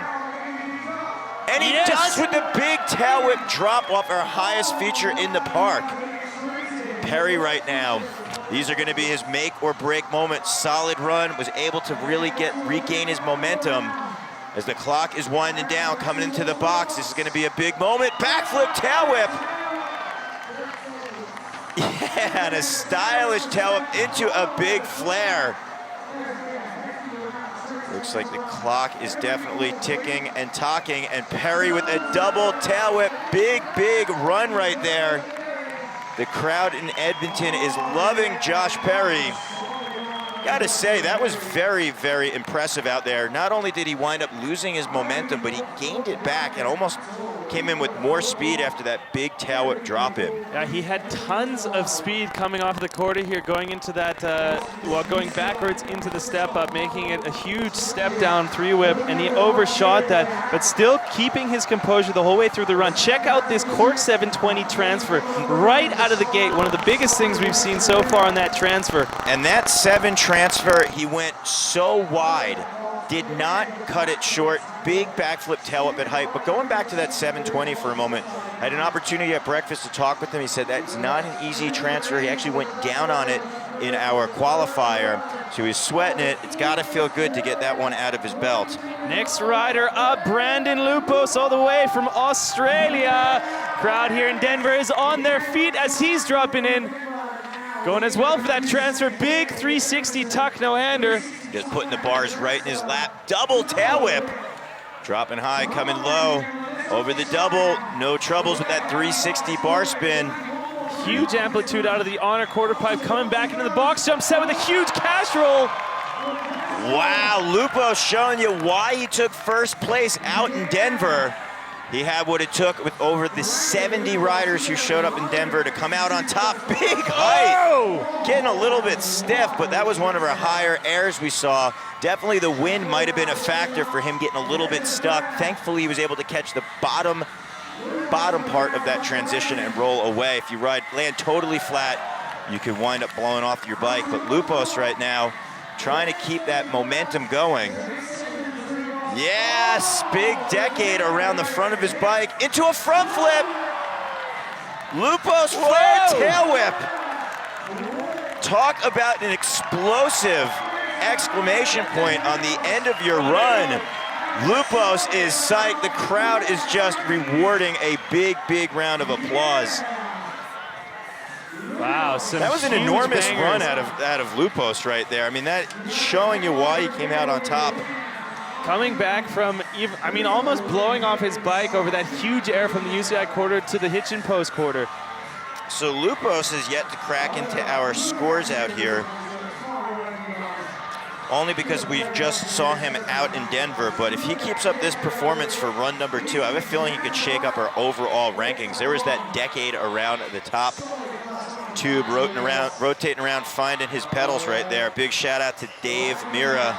And he does with the big tail whip drop off our highest feature in the park. Perry right now, these are gonna be his make or break moments. Solid run, was able to really regain his momentum. As the clock is winding down, coming into the box, this is gonna be a big moment. Backflip tail whip. Yeah, and a stylish tail whip into a big flare. Looks like the clock is definitely ticking and talking, and Perry with a double tail whip. Big, big run right there. The crowd in Edmonton is loving Josh Perry. Gotta say, that was very, very impressive out there. Not only did he wind up losing his momentum, but he gained it back and almost came in with more speed after that big tail whip drop in. Yeah, he had tons of speed coming off the quarter here, going into that, going backwards into the step up, making it a huge step down 3-whip, and he overshot that, but still keeping his composure the whole way through the run. Check out this cork 720 transfer right out of the gate. One of the biggest things we've seen so far on that transfer. And that 7 transfer, he went so wide, did not cut it short. Big backflip tail whip at height. But going back to that 720 for a moment, I had an opportunity at breakfast to talk with him. He said that's not an easy transfer. He actually went down on it in our qualifier. So he's sweating it. It's got to feel good to get that one out of his belt. Next rider up, Brandon Lupos, all the way from Australia. Crowd here in Denver is on their feet as he's dropping in. Going as well for that transfer. Big 360 tuck no-hander. Just putting the bars right in his lap. Double tail whip. Dropping high, coming low. Over the double. No troubles with that 360 bar spin. Huge amplitude out of the honor quarter pipe. Coming back into the box jump set with a huge cash roll. Wow, Lupo showing you why he took first place out in Denver. He had what it took with over the 70 riders who showed up in Denver to come out on top. Big height. Oh! Getting a little bit stiff, but that was one of our higher airs we saw. Definitely the wind might have been a factor for him getting a little bit stuck. Thankfully, he was able to catch the bottom part of that transition and roll away. If you land totally flat, you could wind up blowing off your bike. But Lupos right now trying to keep that momentum going. Yes, big decade around the front of his bike into a front flip. Lupos flare tail whip. Talk about an explosive exclamation point on the end of your run. Lupos is psyched. The crowd is just rewarding a big, big round of applause. Wow, that was an enormous run out of Lupos right there. I mean, that showing you why he came out on top. Coming back from, almost blowing off his bike over that huge air from the UCI quarter to the hitch and post quarter. So Lupos has yet to crack into our scores out here, only because we just saw him out in Denver. But if he keeps up this performance for run number 2, I have a feeling he could shake up our overall rankings. There was that decade around the top tube, rotating around, finding his pedals right there. Big shout out to Dave Mira,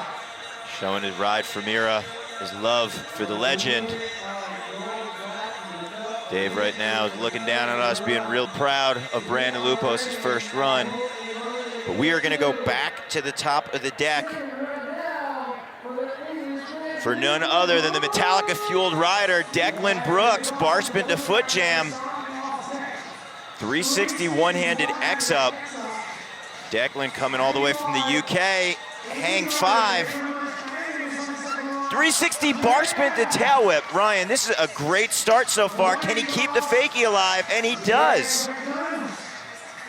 showing his ride for Mira, his love for the legend. Dave right now is looking down on us, being real proud of Brandon Lupos' first run. But we are gonna go back to the top of the deck for none other than the Metallica-fueled rider, Declan Brooks, bar spin to foot jam. 360 one-handed X up. Declan coming all the way from the UK, hang 5. 360 bar spin to tail whip. Ryan, this is a great start so far. Can he keep the fakie alive? And he does.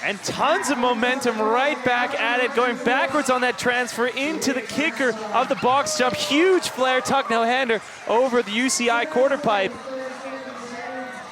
And tons of momentum right back at it, going backwards on that transfer into the kicker of the box jump. Huge flare tuck no-hander over the UCI quarter pipe.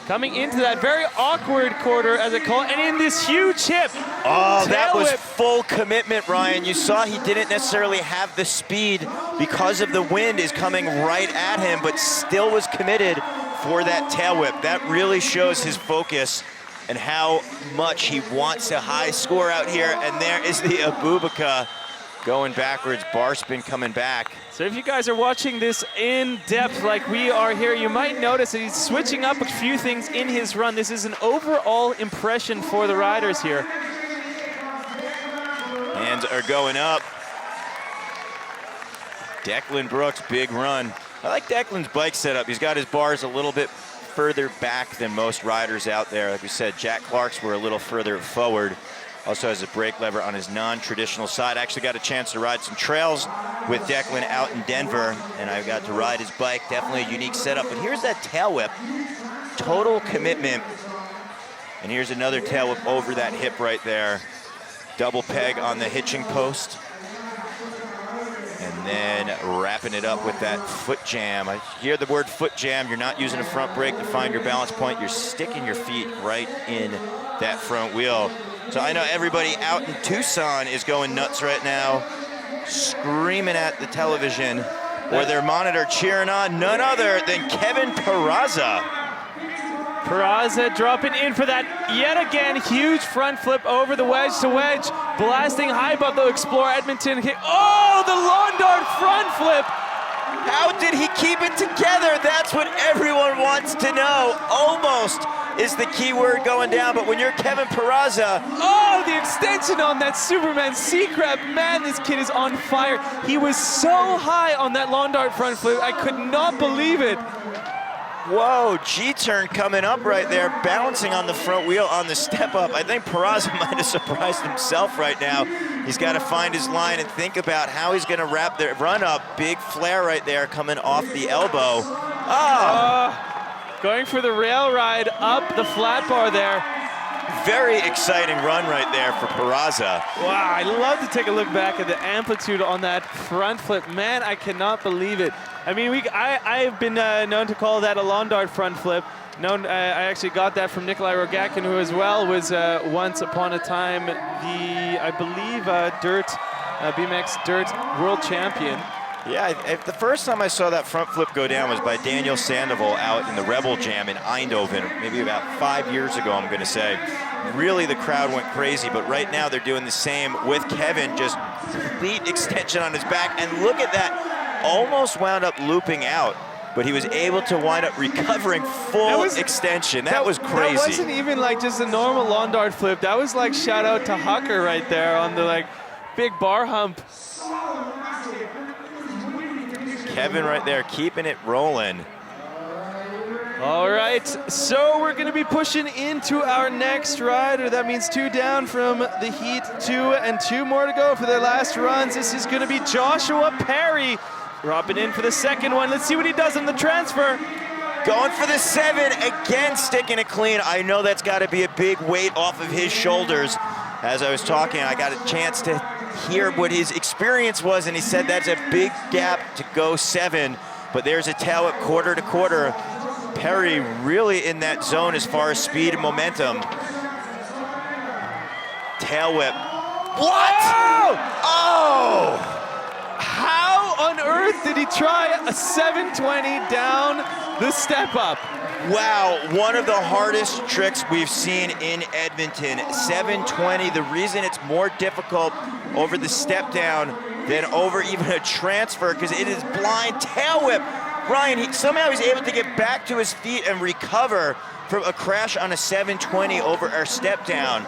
Coming into that very awkward quarter, as I call it, and in this huge hip. Oh, that was full commitment, Ryan. You saw he didn't necessarily have the speed because of the wind is coming right at him, but still was committed for that tail whip. That really shows his focus and how much he wants a high score out here. And there is the Abubakar going backwards, bar spin coming back. So if you guys are watching this in depth like we are here, you might notice that he's switching up a few things in his run. This is an overall impression for the riders here. Hands are going up. Declan Brooks, big run. I like Declan's bike setup. He's got his bars a little bit further back than most riders out there. Like we said, Jack Clark's were a little further forward. Also has a brake lever on his non-traditional side. I actually got a chance to ride some trails with Declan out in Denver, and I got to ride his bike. Definitely a unique setup. But here's that tail whip. Total commitment. And here's another tail whip over that hip right there. Double peg on the hitching post. And then wrapping it up with that foot jam. I hear the word foot jam. You're not using a front brake to find your balance point. You're sticking your feet right in that front wheel. So I know everybody out in Tucson is going nuts right now, screaming at the television or their monitor, cheering on none other than Kevin Peraza. Peraza dropping in for that yet again huge front flip over the wedge to wedge, blasting high above the Explorer Edmonton. Oh, the lawn dart front flip. How did he keep it together? That's what everyone wants to know. Almost is the key word going down, but when you're Kevin Peraza. Oh, the extension on that Superman C-Crab. Man, this kid is on fire. He was so high on that lawn dart front flip. I could not believe it. Whoa, G-turn coming up right there, bouncing on the front wheel on the step up. I think Peraza might have surprised himself right now. He's got to find his line and think about how he's going to wrap the run up. Big flare right there coming off the elbow. Going for the rail ride up the flat bar there. Very exciting run right there for Peraza. Wow, I love to take a look back at the amplitude on that front flip. Man, I cannot believe it. I mean, I've been known to call that a lawn dart front flip. I actually got that from Nikolai Rogakin, who as well was once upon a time I believe, BMX dirt world champion. Yeah, the first time I saw that front flip go down was by Daniel Sandoval out in the Rebel Jam in Eindhoven, maybe about 5 years ago, I'm gonna say. Really, the crowd went crazy, but right now they're doing the same with Kevin, just complete extension on his back, and look at that, almost wound up looping out. but he was able to wind up recovering full extension. That was crazy. That wasn't even like just a normal lawn dart flip. That was like shout out to Hucker right there on the like big bar hump. Kevin right there keeping it rolling. All right, so we're going to be pushing into our next rider. That means 2 down from the heat 2 and 2 more to go for their last runs. This is going to be Joshua Perry dropping in for the second one. Let's see what he does on the transfer. Going for the 7, again sticking it clean. I know that's got to be a big weight off of his shoulders. As I was talking, I got a chance to hear what his experience was, and he said that's a big gap to go 7. But there's a tail whip quarter to quarter. Perry really in that zone as far as speed and momentum. Tail whip. What? Oh! How on earth did he try a 720 down the step up? Wow, one of the hardest tricks we've seen in Edmonton. 720, the reason it's more difficult over the step down than over even a transfer, because it is blind tail whip. Ryan, somehow he's able to get back to his feet and recover from a crash on a 720 over our step down.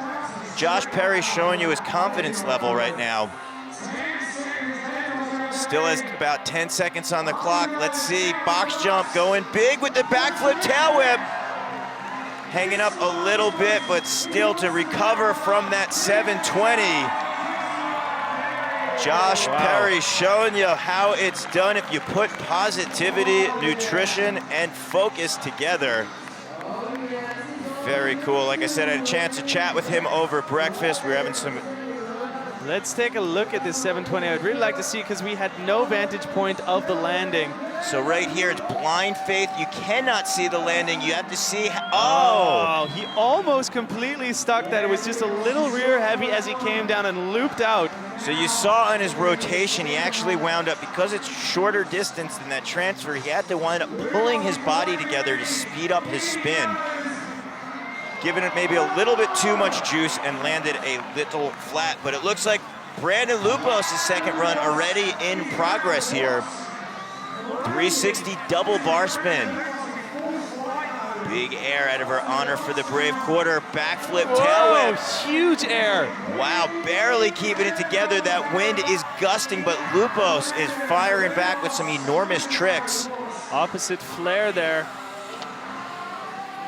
Josh Perry showing you his confidence level right now. Still has about 10 seconds on the clock. Let's see, box jump going big with the backflip tail whip. Hanging up a little bit, but still to recover from that 720. Josh Perry showing you how it's done if you put positivity, nutrition, and focus together. Very cool. Like I said, I had a chance to chat with him over breakfast. We were having some... Let's take a look at this 720. I'd really like to see, because we had no vantage point of the landing. So right here, it's blind faith. You cannot see the landing. You have to see... Oh! He almost completely stuck that. It was just a little rear heavy as he came down and looped out. So you saw on his rotation, he actually wound up, because it's shorter distance than that transfer, he had to wind up pulling his body together to speed up his spin. Giving it maybe a little bit too much juice and landed a little flat, but it looks like Brandon Lupos' second run already in progress here. 360 double bar spin. Big air out of her honor for the Brave quarter. Backflip tail whip. Huge air. Wow, barely keeping it together. That wind is gusting, but Lupos is firing back with some enormous tricks. Opposite flare there.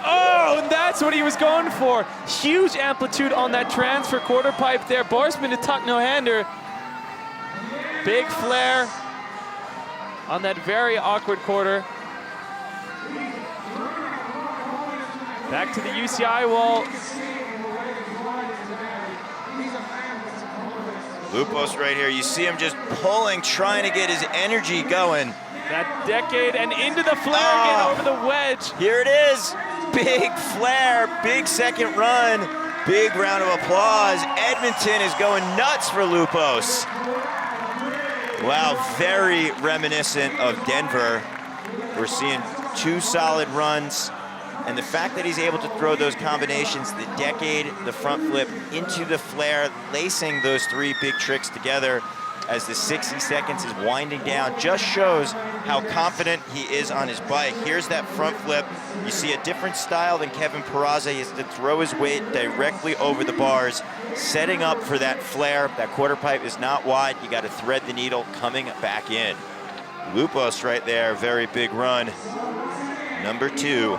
Oh, and that's what he was going for. Huge amplitude on that transfer quarter pipe there. Bar spin to tuck no-hander. Big flare on that very awkward quarter. Back to the UCI wall. Lupos right here. You see him just pulling, trying to get his energy going. That decade and into the flare again over the wedge. Here it is. Big flare, big second run, big round of applause. Edmonton is going nuts for Lupos. Wow, very reminiscent of Denver. We're seeing 2 solid runs, and the fact that he's able to throw those combinations, the decade, the front flip, into the flare, lacing those 3 big tricks together as the 60 seconds is winding down, just shows how confident he is on his bike. Here's that front flip. You see a different style than Kevin Peraza. He has to throw his weight directly over the bars, setting up for that flare. That quarter pipe is not wide. You got to thread the needle coming back in. Lupos right there, very big run. Number 2.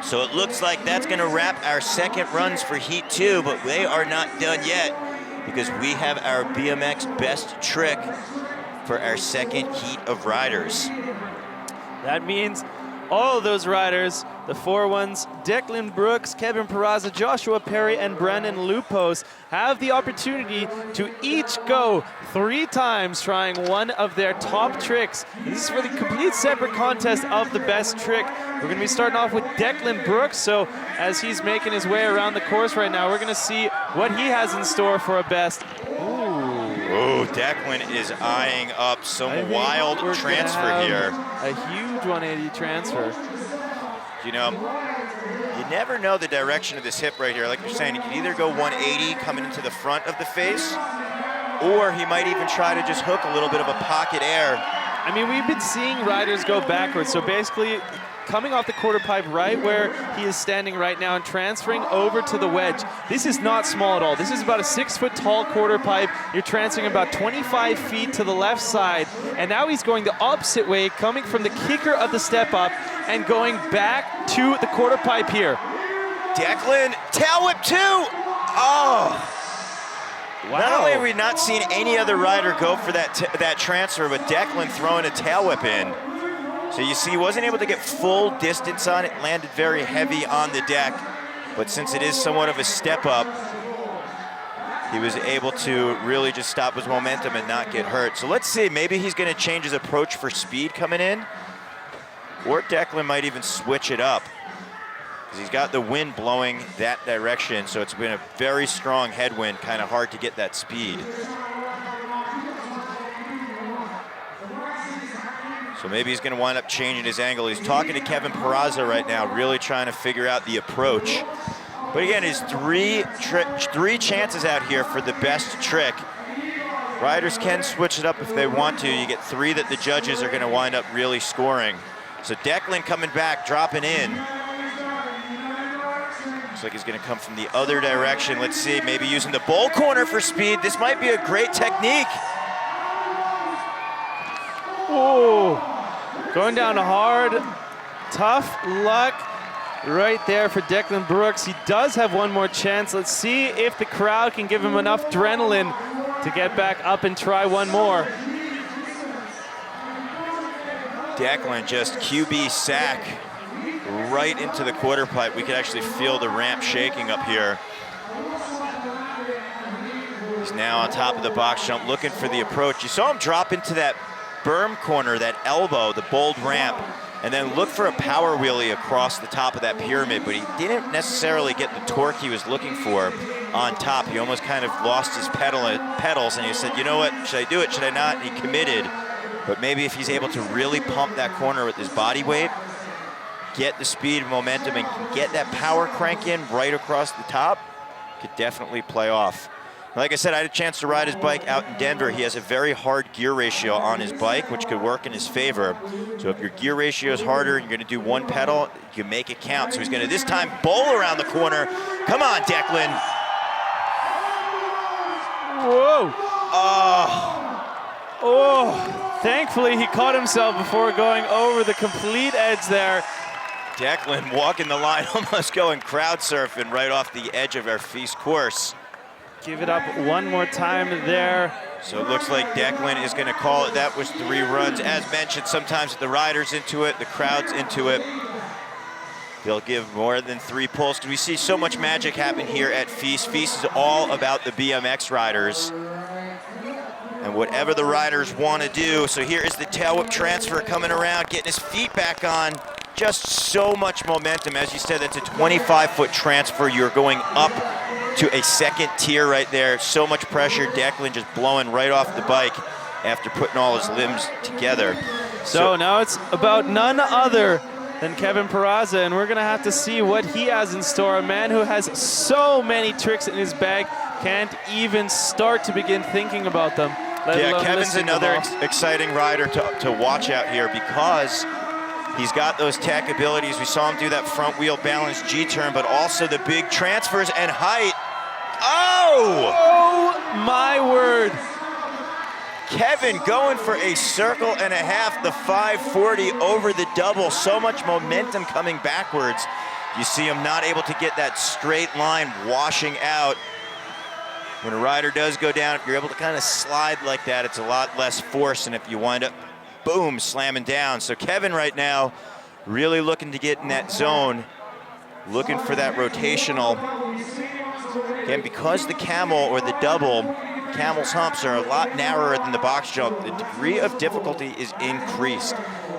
So it looks like that's going to wrap our second runs for Heat 2, but they are not done yet, because we have our BMX best trick for our second heat of riders. That means all of those riders, the 4 ones, Declan Brooks, Kevin Peraza, Joshua Perry, and Brandon Lupos, have the opportunity to each go 3 times trying one of their top tricks. And this is for the complete separate contest of the best trick. We're going to be starting off with Declan Brooks, so as he's making his way around the course right now, we're going to see what he has in store for a best. Oh, Declan is eyeing up some wild transfer here. A huge 180 transfer. You know, you never know the direction of this hip right here. Like you're saying, he could either go 180 coming into the front of the face, or he might even try to just hook a little bit of a pocket air I mean, we've been seeing riders go backwards. So basically, coming off the quarter pipe right where he is standing right now and transferring over to the wedge. This is not small at all. This is about a 6-foot tall quarter pipe. You're transferring about 25 feet to the left side. And now he's going the opposite way, coming from the kicker of the step up and going back to the quarter pipe here. Declan, tail whip too! Oh! Wow. Not only have we not seen any other rider go for that transfer, but Declan throwing a tail whip in. So you see, he wasn't able to get full distance on it, landed very heavy on the deck, but since it is somewhat of a step up, he was able to really just stop his momentum and not get hurt. So let's see, maybe he's gonna change his approach for speed coming in, or Declan might even switch it up, because he's got the wind blowing that direction, so it's been a very strong headwind, kind of hard to get that speed. So maybe he's going to wind up changing his angle. He's talking to Kevin Peraza right now, really trying to figure out the approach. But again, his three chances out here for the best trick. Riders can switch it up if they want to. You get 3 that the judges are going to wind up really scoring. So Declan coming back, dropping in. Looks like he's going to come from the other direction. Let's see, maybe using the bowl corner for speed. This might be a great technique. Oh, going down hard, tough luck right there for Declan Brooks. He does have one more chance. Let's see if the crowd can give him enough adrenaline to get back up and try one more. Declan just QB sack right into the quarter pipe. We could actually feel the ramp shaking up here. He's now on top of the box jump, looking for the approach. You saw him drop into that berm corner, that elbow, the bold ramp, and then look for a power wheelie across the top of that pyramid, but he didn't necessarily get the torque he was looking for on top. He almost kind of lost his pedals, and he said, you know what, should I do it, should I not? And he committed, but maybe if he's able to really pump that corner with his body weight, get the speed and momentum, and can get that power crank in right across the top, could definitely play off. Like I said, I had a chance to ride his bike out in Denver. He has a very hard gear ratio on his bike, which could work in his favor. So if your gear ratio is harder and you're gonna do one pedal, you make it count. So he's gonna this time bowl around the corner. Come on, Declan. Whoa. Oh, thankfully he caught himself before going over the complete edge there. Declan walking the line, almost going crowd surfing right off the edge of our FISE course. Give it up one more time there. So it looks like Declan is gonna call it. That was 3 runs. As mentioned, sometimes the rider's into it, the crowd's into it. They'll give more than 3 pulls, because we see so much magic happen here at FISE. FISE is all about the BMX riders and whatever the riders want to do. So here is the tail whip transfer coming around, getting his feet back on. Just so much momentum. As you said, that's a 25-foot transfer. You're going up to a second tier right there. So much pressure. Declan just blowing right off the bike after putting all his limbs together. So now it's about none other than Kevin Peraza, and we're gonna have to see what he has in store. A man who has so many tricks in his bag, can't even start to begin thinking about them. Yeah, Kevin's another exciting rider to watch out here, because he's got those tech abilities. We saw him do that front wheel balance G-turn, but also the big transfers and height. Oh! Oh my word. Kevin going for a circle and a half, the 540 over the double. So much momentum coming backwards. You see him not able to get that straight line, washing out. When a rider does go down, if you're able to kind of slide like that, it's a lot less force than if you wind up, boom, slamming down. So Kevin right now really looking to get in that zone, looking for that rotational. Again, because the camel or the double, camel's humps are a lot narrower than the box jump, the degree of difficulty is increased.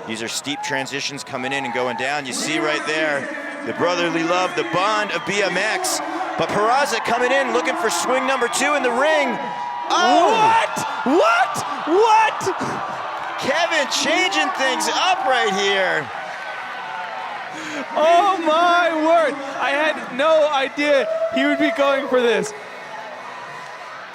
These are steep transitions coming in and going down. You see right there, the brotherly love, the bond of BMX. But Peraza coming in, looking for swing number 2 in the ring. Oh! What? Kevin changing things up right here. Oh my word. I had no idea he would be going for this.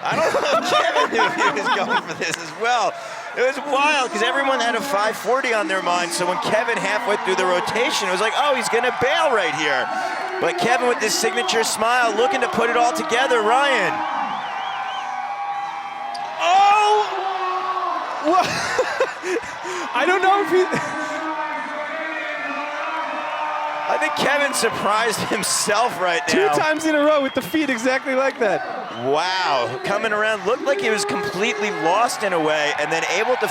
I don't know if Kevin knew he was going for this as well. It was wild because everyone had a 540 on their mind. So when Kevin halfway through the rotation, it was like, oh, he's gonna bail right here. But Kevin with this signature smile, looking to put it all together. Ryan. Oh! I don't know if he... I think Kevin surprised himself right now. 2 times in a row with the feet exactly like that. Wow, coming around, looked like he was completely lost in a way, and then able to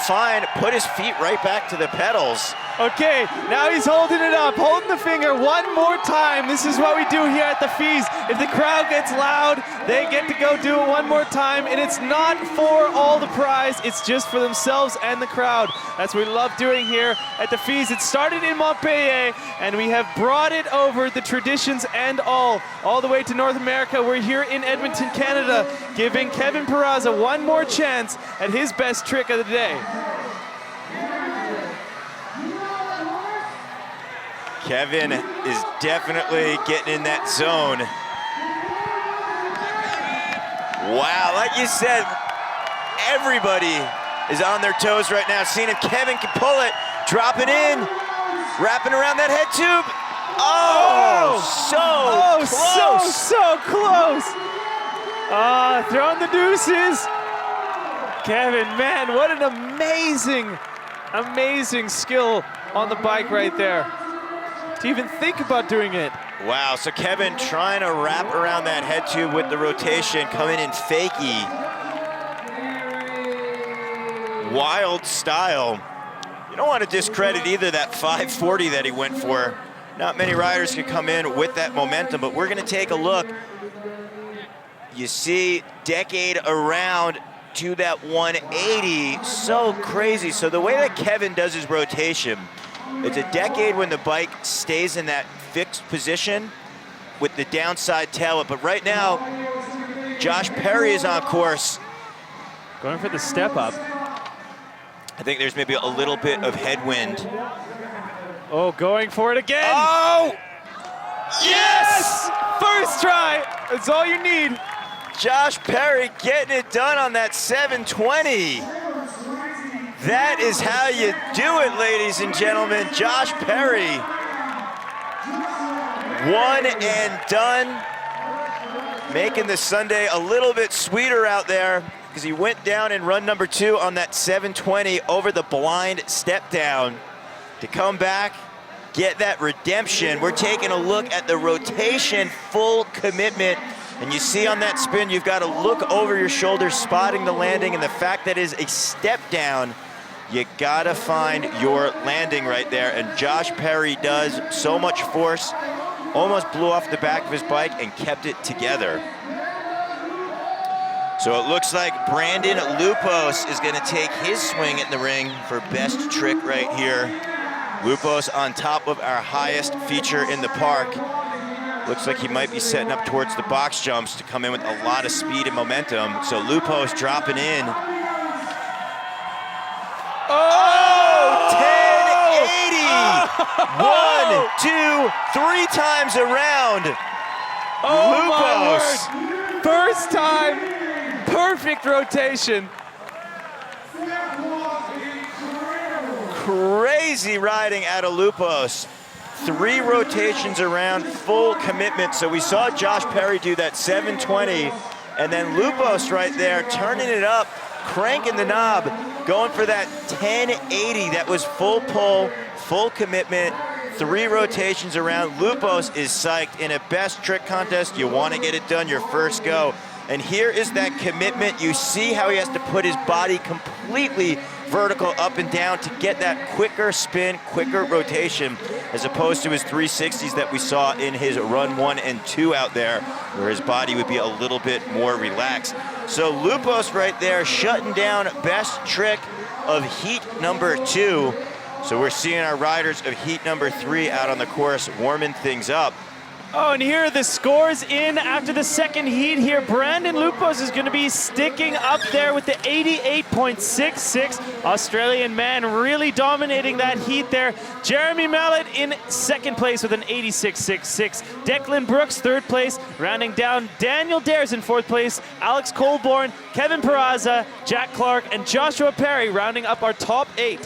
put his feet right back to the pedals. Okay, now he's holding it up, holding the finger one more time. This is what we do here at the FISE. If the crowd gets loud, they get to go do it one more time, and it's not for all the prize, it's just for themselves and the crowd. That's what we love doing here at the FISE. It started in Montpellier, and we have brought it over, the traditions and all the way to North America. We're here in Edmonton, Canada, giving Kevin Peraza one more chance at his best trick of the day. Kevin is definitely getting in that zone. Wow, like you said, everybody is on their toes right now, seeing if Kevin can pull it, drop it in, wrapping around that head tube. Oh, so close. Throwing the deuces. Kevin, man, what an amazing skill on the bike right there. To even think about doing it. Wow, so Kevin trying to wrap around that head tube with the rotation, coming in fakie. Wild style. You don't want to discredit either that 540 that he went for. Not many riders can come in with that momentum, but we're gonna take a look. You see decade around to that 180, so crazy. So the way that Kevin does his rotation, it's a decade when the bike stays in that fixed position with the downside tail, but right now, Josh Perry is on course. Going for the step up. I think there's maybe a little bit of headwind. Oh, going for it again. Oh! Yes! First try, that's all you need. Josh Perry getting it done on that 720. That is how you do it, ladies and gentlemen. Josh Perry. One and done. Making the Sunday a little bit sweeter out there because he went down in run number 2 on that 720 over the blind step down to come back, get that redemption. We're taking a look at the rotation, full commitment. And you see on that spin, you've got to look over your shoulder, spotting the landing, and the fact that it is a step down, you gotta find your landing right there. And Josh Perry does. So much force, almost blew off the back of his bike and kept it together. So it looks like Brandon Lupos is gonna take his swing at the ring for best trick right here. Lupos on top of our highest feature in the park. Looks like he might be setting up towards the box jumps to come in with a lot of speed and momentum. So Lupos dropping in. Oh, 1080! 1, 2, 3 times around. Lupos. My word. First time, perfect rotation. Crazy riding out of Lupos. 3 rotations around, full commitment. So we saw Josh Perry do that 720, and then Lupos right there turning it up, cranking the knob, going for that 1080. That was full pull, full commitment, 3 rotations around. Lupos is psyched. In a best trick contest, you want to get it done your first go. And here is that commitment. You see how he has to put his body completely vertical up and down to get that quicker spin, quicker rotation, as opposed to his 360s that we saw in his run 1 and 2 out there, where his body would be a little bit more relaxed. So Lupos right there shutting down best trick of heat number 2. So we're seeing our riders of heat number 3 out on the course warming things up. Oh, and here are the scores in after the second heat here. Brandon Lupos is going to be sticking up there with the 88.66. Australian man really dominating that heat there. Jeremy Mallet in second place with an 86.66. Declan Brooks, third place. Rounding down, Daniel Dares in fourth place. Alex Colborne, Kevin Peraza, Jack Clark, and Joshua Perry rounding up our top 8.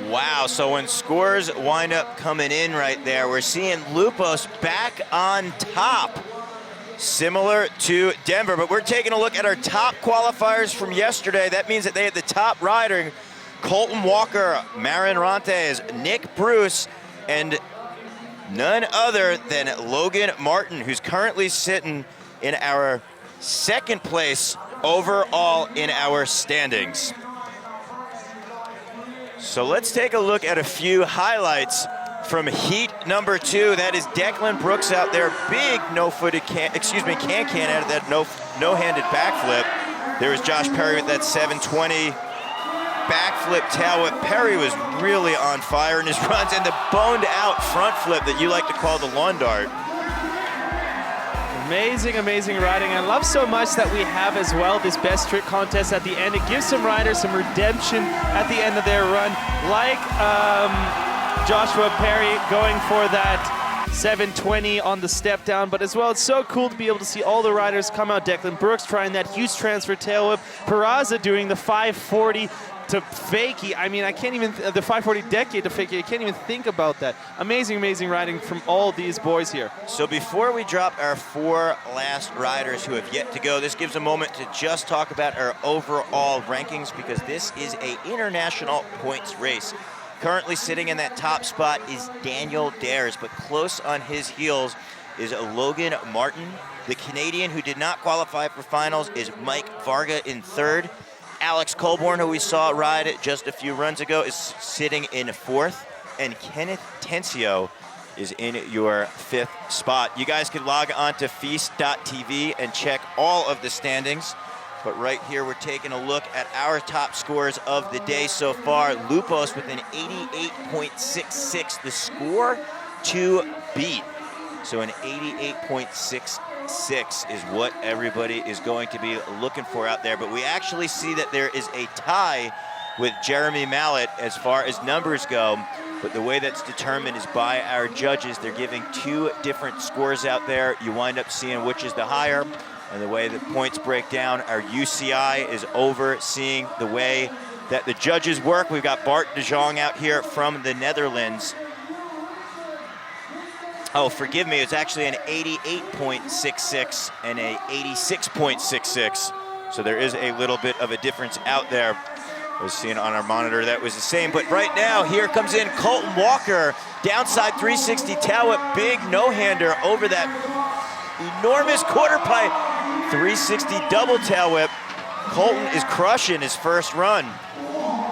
Wow, so when scores wind up coming in right there, we're seeing Lupos back on top, similar to Denver. But we're taking a look at our top qualifiers from yesterday. That means that they had the top rider, Colton Walker, Marin Rantes, Nick Bruce, and none other than Logan Martin, who's currently sitting in our second place overall in our standings. So let's take a look at a few highlights from heat number 2. That is Declan Brooks out there, big no-footed can out of that no-handed backflip. There was Josh Perry with that 720 backflip tail whip. Perry was really on fire in his runs, and the boned out front flip that you like to call the lawn dart. Amazing, amazing riding. I love so much that we have as well this best trick contest at the end. It gives some riders some redemption at the end of their run, like Joshua Perry going for that 720 on the step down, but as well, it's so cool to be able to see all the riders come out. Declan Brooks trying that huge transfer tail whip. Peraza doing the 540 to fakie. I mean, I can't even, the 540 decade to fakie, I can't even think about that. Amazing, amazing riding from all these boys here. So before we drop our 4 last riders who have yet to go, this gives a moment to just talk about our overall rankings, because this is an international points race. Currently sitting in that top spot is Daniel Dares, but close on his heels is Logan Martin. The Canadian who did not qualify for finals is Mike Varga in third. Alex Colborne, who we saw ride just a few runs ago, is sitting in fourth. And Kenneth Tencio is in your 5th spot. You guys can log on to feast.tv and check all of the standings. But right here, we're taking a look at our top scores of the day so far. Lupos with an 88.66, the score to beat. So an 88.66 is what everybody is going to be looking for out there. But we actually see that there is a tie with Jeremy Mallet as far as numbers go. But the way that's determined is by our judges. They're giving 2 different scores out there. You wind up seeing which is the higher. And the way the points break down, our UCI is overseeing the way that the judges work. We've got Bart de Jong out here from the Netherlands. Oh, forgive me, it's actually an 88.66 and a 86.66. So there is a little bit of a difference out there. I was seeing on our monitor that was the same, but right now, here comes in Colton Walker, downside 360 tail whip, big no-hander over that enormous quarter pipe, 360 double tail whip. Colton is crushing his first run.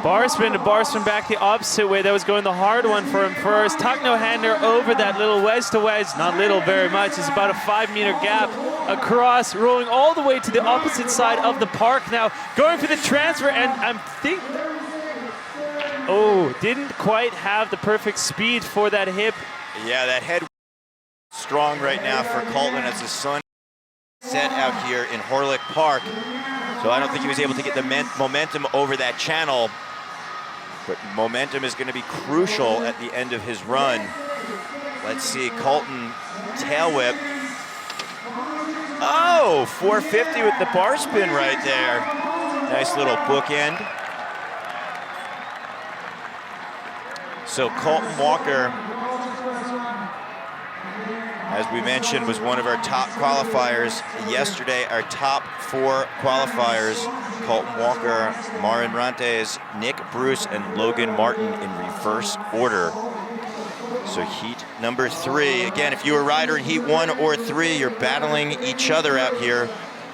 Bar spin to bar spin back the opposite way. That was going the hard one for him first. Tuck no-hander over that little wedge to wedge. Not little, very much. It's about a 5-meter gap across, rolling all the way to the opposite side of the park now. Going for the transfer, and didn't quite have the perfect speed for that hip. Yeah, that head strong right now for Colton as the sun set out here in Horlick Park. So I don't think he was able to get the momentum over that channel. But momentum is going to be crucial at the end of his run. Let's see, Colton tail whip. Oh, 450 with the bar spin right there. Nice little bookend. So Colton Walker, as we mentioned, was one of our top qualifiers yesterday. Our top 4 qualifiers, Colton Walker, Marin Rantes, Nick Bruce, and Logan Martin in reverse order. So heat number 3. Again, if you were a rider in heat 1 or 3, you're battling each other out here.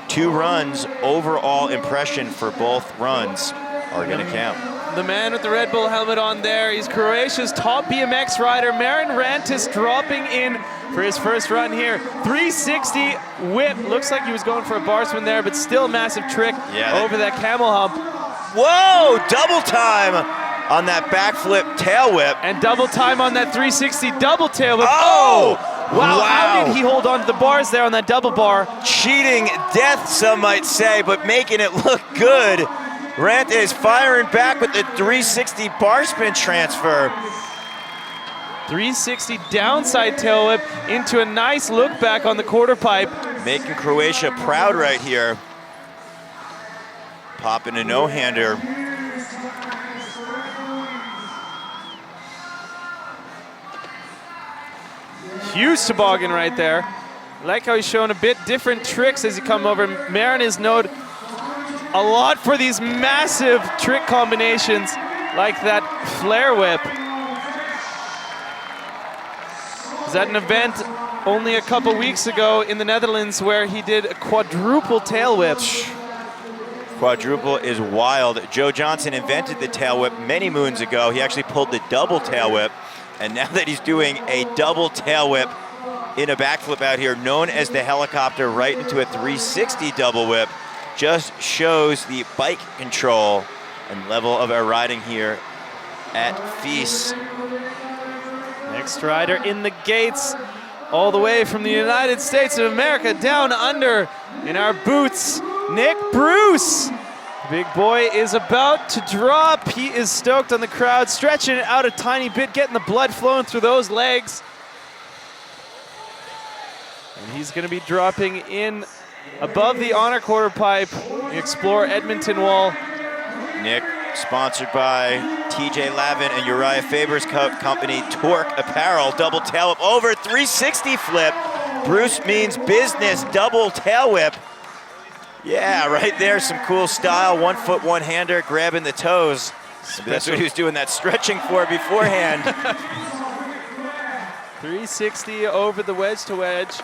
2 runs, overall impression for both runs are gonna count. The man with the Red Bull helmet on there, he's Croatia's top BMX rider, Marin Rantes, dropping in for his first run here. 360 whip. Looks like he was going for a bar spin there, but still massive trick over that camel hump. Whoa, double time on that backflip tail whip. And double time on that 360 double tail whip. Oh! Wow, Wow. how did he hold on to the bars there on that double bar? Cheating death, some might say, but making it look good. Ranta is firing back with the 360 bar spin transfer. 360 downside tail whip into a nice look back on the quarter pipe. Making Croatia proud right here. Popping a no-hander. Huge toboggan right there. I like how he's showing a bit different tricks as he come over. Marin is known a lot for these massive trick combinations like that flare whip. Was at an event only a couple weeks ago in the Netherlands where he did a quadruple tail whip. Quadruple is wild. Joe Johnson invented the tail whip many moons ago. He actually pulled the double tail whip. And now that he's doing a double tail whip in a backflip out here, known as the helicopter right into a 360 double whip, just shows the bike control and level of our riding here at FISE. Next rider in the gates, all the way from the United States of America, down under in our boots, Nick Bruce. Big boy is about to drop. He is stoked on the crowd, stretching it out a tiny bit, getting the blood flowing through those legs. And he's going to be dropping in above the honor quarter pipe, the Explore Edmonton wall. Nick, sponsored by TJ Lavin and Uriah Faber's company, Torque Apparel. Double tail whip over 360 flip. Bruce means business, double tail whip. Yeah, right there, some cool style. 1 foot, one-hander, grabbing the toes. Maybe that's what he was doing that stretching for beforehand. 360 over the wedge to wedge.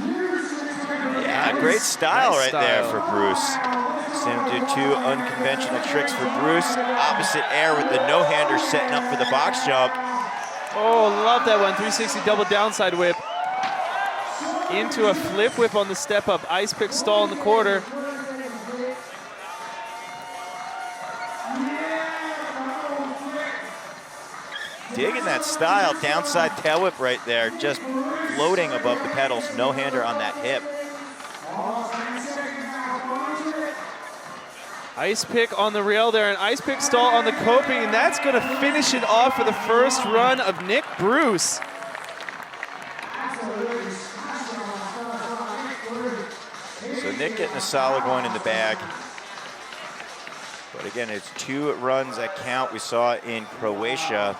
Yeah, great style Nice right style. there for Bruce. Seen him do 2 unconventional tricks for Bruce. Opposite air with the no-hander setting up for the box jump. Oh, love that one. 360 double downside whip. Into a flip whip on the step up. Ice pick stall in the quarter. Digging that style. Downside tail whip right there. Just floating above the pedals. No-hander on that hip. Ice pick on the rail there, and ice pick stall on the coping, and that's going to finish it off for the first run of Nick Bruce. So Nick getting a solid one in the bag. But again, it's 2 runs that count. We saw in Croatia,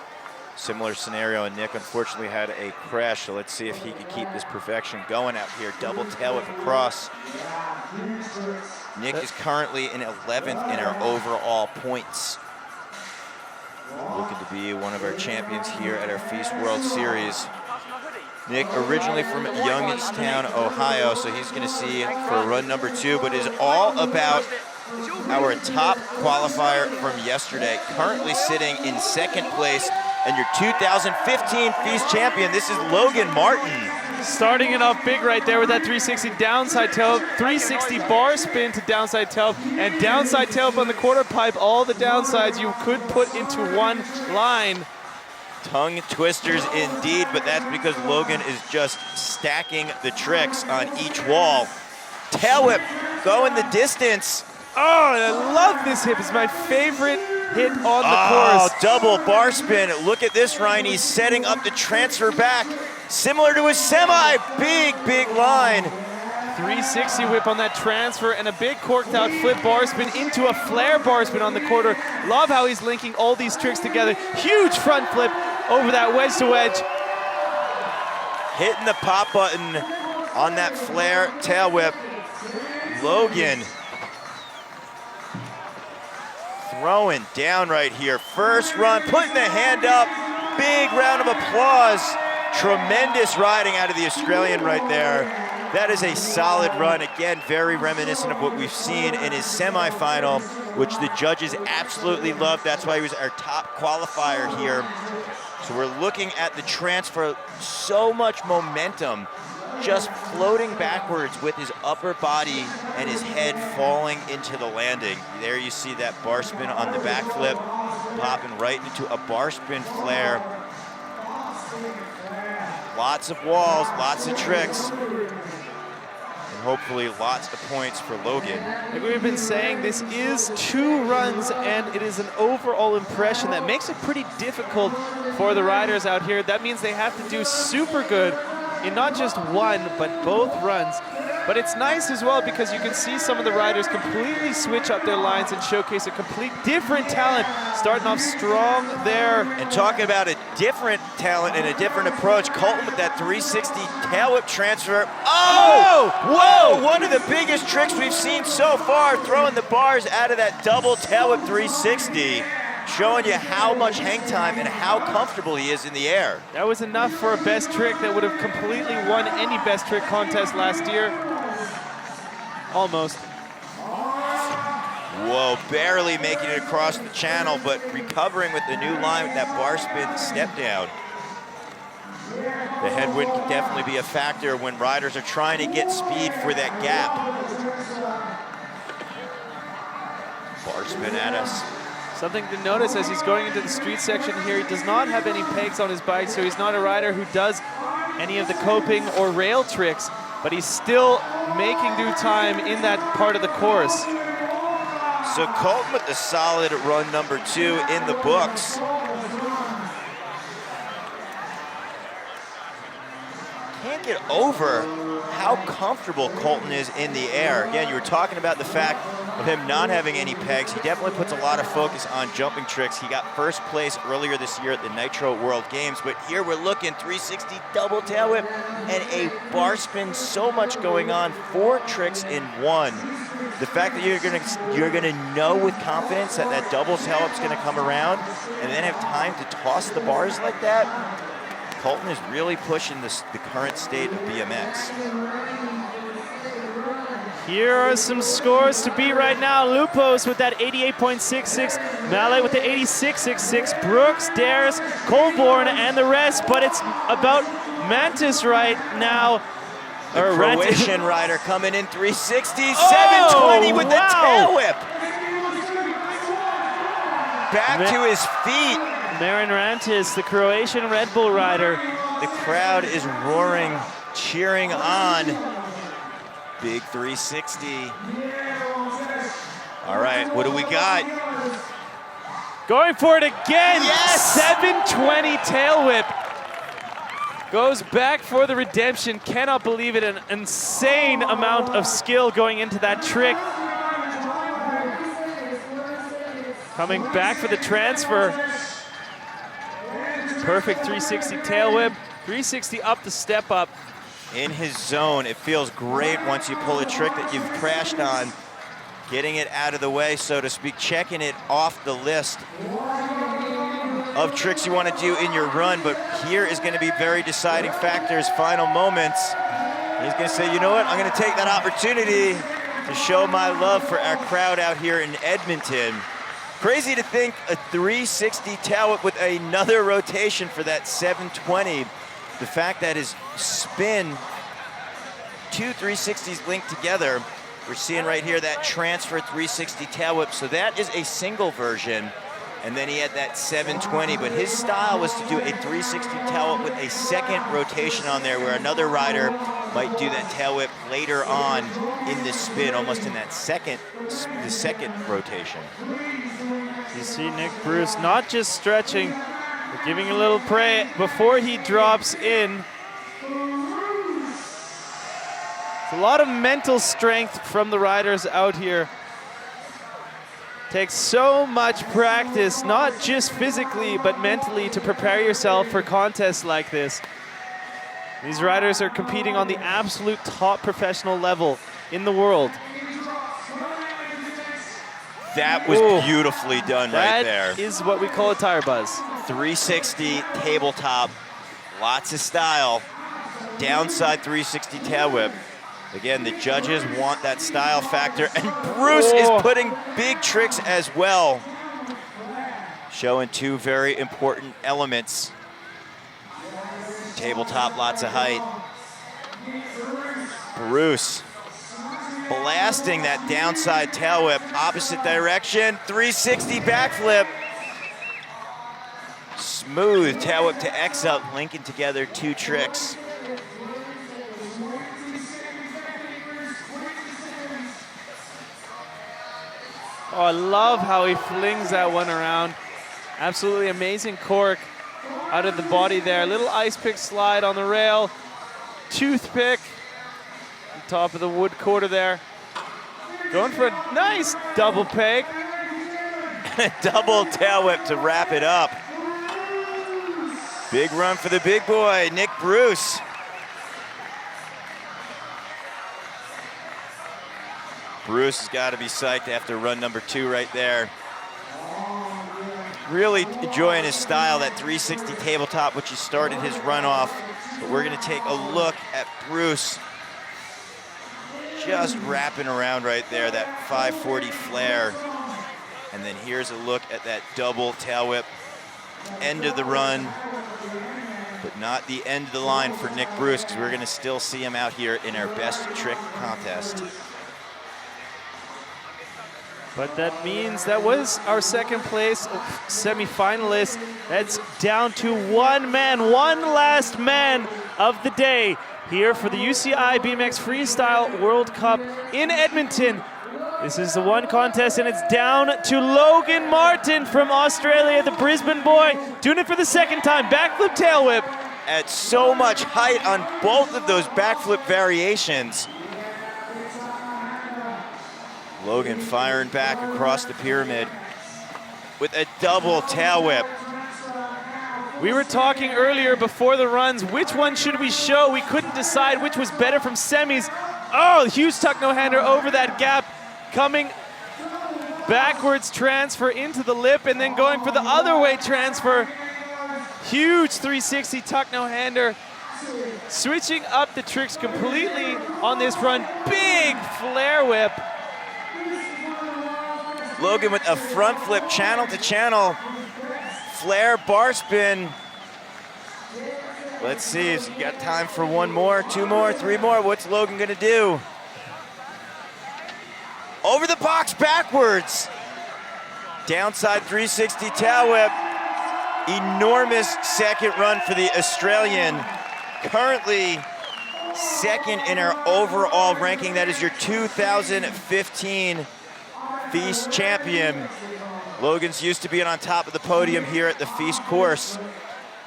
similar scenario, and Nick unfortunately had a crash. So let's see if he can keep this perfection going out here. Double tail whip across. Nick is currently in 11th in our overall points. Looking to be one of our champions here at our FISE World Series. Nick originally from Youngstown, Ohio, so he's going to see for run number 2, but is all about our top qualifier from yesterday, currently sitting in 2nd place, and your 2015 FISE champion. This is Logan Martin. Starting it off big right there with that 360 downside tail, 360 bar spin to downside tail, and downside tail on the quarter pipe. All the downsides you could put into one line. Tongue twisters indeed, but that's because Logan is just stacking the tricks on each wall. Tail whip going the distance. Oh, and I love this hip. It's my favorite hit on the Oh, course. double bar spin. Look at this, Ryan. He's setting up the transfer back. Similar to his semi. Big, big line. 360 whip on that transfer and a big corked out flip bar spin into a flare bar spin on the quarter. Love how he's linking all these tricks together. Huge front flip over that wedge to wedge. Hitting the pop button on that flare tail whip. Logan throwing down right here. First run, putting the hand up. Big round of applause. Tremendous riding out of the Australian right there. That is a solid run. Again, very reminiscent of what we've seen in his semifinal, which the judges absolutely loved. That's why he was our top qualifier here. So we're looking at the transfer. So much momentum, just floating backwards with his upper body and his head falling into the landing. There you see that bar spin on the backflip, popping right into a bar spin flare. Lots of walls, lots of tricks, and hopefully lots of points for Logan. Like we've been saying, this is 2 runs, and it is an overall impression that makes it pretty difficult for the riders out here. That means they have to do super good in not just one, but both runs. But it's nice as well because you can see some of the riders completely switch up their lines and showcase a complete different talent, starting off strong there. And talking about a different talent and a different approach, Colton with that 360 tail whip transfer. Oh! Whoa! One of the biggest tricks we've seen so far, throwing the bars out of that double tail whip 360. Showing you how much hang time and how comfortable he is in the air. That was enough for a best trick that would have completely won any best trick contest last year. Almost. Whoa, barely making it across the channel, but recovering with the new line with that bar spin step down. The headwind can definitely be a factor when riders are trying to get speed for that gap. Bar spin at us. Something to notice as he's going into the street section here, he does not have any pegs on his bike, so he's not a rider who does any of the coping or rail tricks, but he's still making due time in that part of the course. So Colton with the solid run number 2 in the books. Can't get over how comfortable Colton is in the air. Again, you were talking about the fact of him not having any pegs. He definitely puts a lot of focus on jumping tricks. He got first place earlier this year at the Nitro World Games, but here we're looking 360 double tail whip and a bar spin. So much going on, 4 tricks in 1. The fact that you're gonna know with confidence that that double tail whip's gonna come around and then have time to toss the bars like that, Colton is really pushing the current state of BMX. Here are some scores to beat right now. Lupos with that 88.66, Mallet with the 86.66, Brooks, Dares, Colborne, and the rest, but it's about Mantis right now. The Croatian rider coming in 360, 720 with the tail whip. Back to his feet. Marin Rantis, the Croatian Red Bull rider. The crowd is roaring, cheering on. Big 360. All right, what do we got? Going for it again. Yes! 720 tail whip. Goes back for the redemption. Cannot believe it. An insane amount of skill going into that trick. Coming back for the transfer. Perfect 360 tail whip. 360 up the step up. In his zone, it feels great once you pull a trick that you've crashed on, getting it out of the way, so to speak, checking it off the list of tricks you want to do in your run. But here is going to be very deciding factors, final moments. He's going to say, you know what, I'm going to take that opportunity to show my love for our crowd out here in Edmonton. Crazy to think a 360 tail whip with another rotation for that 720. The fact that his spin, 2 360s linked together, we're seeing right here that transfer 360 tail whip. So that is a single version. And then he had that 720, but his style was to do a 360 tail whip with a second rotation on there, where another rider might do that tail whip later on in the spin, almost in that the second rotation. You see Nick Bruce not just stretching, but giving a little pray before he drops in. It's a lot of mental strength from the riders out here. Takes so much practice, not just physically, but mentally, to prepare yourself for contests like this. These riders are competing on the absolute top professional level in the world. That was beautifully done right there. That is what we call a tire buzz. 360 tabletop, lots of style. Downside 360 tail whip. Again, the judges want that style factor, and Bruce is putting big tricks as well. Showing 2 very important elements. Tabletop, lots of height. Bruce blasting that downside tail whip, opposite direction, 360 backflip. smooth tail whip to X up, linking together two tricks. Oh, I love how he flings that one around. Absolutely amazing cork out of the body there. Little ice pick slide on the rail. Toothpick on top of the wood quarter there. Going for a nice double peg. Double tail whip to wrap it up. Big run for the big boy, Nick Bruce. Bruce has got to be psyched after run number 2 right there. Really enjoying his style, that 360 tabletop, which he started his run off. But we're going to take a look at Bruce just wrapping around right there, that 540 flare. And then here's a look at that double tail whip. End of the run, but not the end of the line for Nick Bruce, because we're going to still see him out here in our best trick contest. But that means that was our second place semifinalist. That's down to one man, one last man of the day here for the UCI BMX Freestyle World Cup in Edmonton. This is the one contest, and it's down to Logan Martin from Australia, the Brisbane boy, doing it for the second time. Backflip tail whip. At so much height on both of those backflip variations. Logan firing back across the pyramid with a double tail whip. We were talking earlier before the runs, which one should we show? We couldn't decide which was better from semis. Oh, huge tuck no-hander over that gap, coming backwards transfer into the lip and then going for the other way transfer. Huge 360 tuck no-hander. Switching up the tricks completely on this run. Big flare whip. Logan with a front flip channel to channel. Flare bar spin. Let's see if you got time for one more, two more, three more. What's Logan gonna do? Over the box backwards. Downside 360 tail whip. Enormous second run for the Australian. Currently second in our overall ranking. That is your 2015 FISE champion. Logan's used to being on top of the podium here at the FISE course.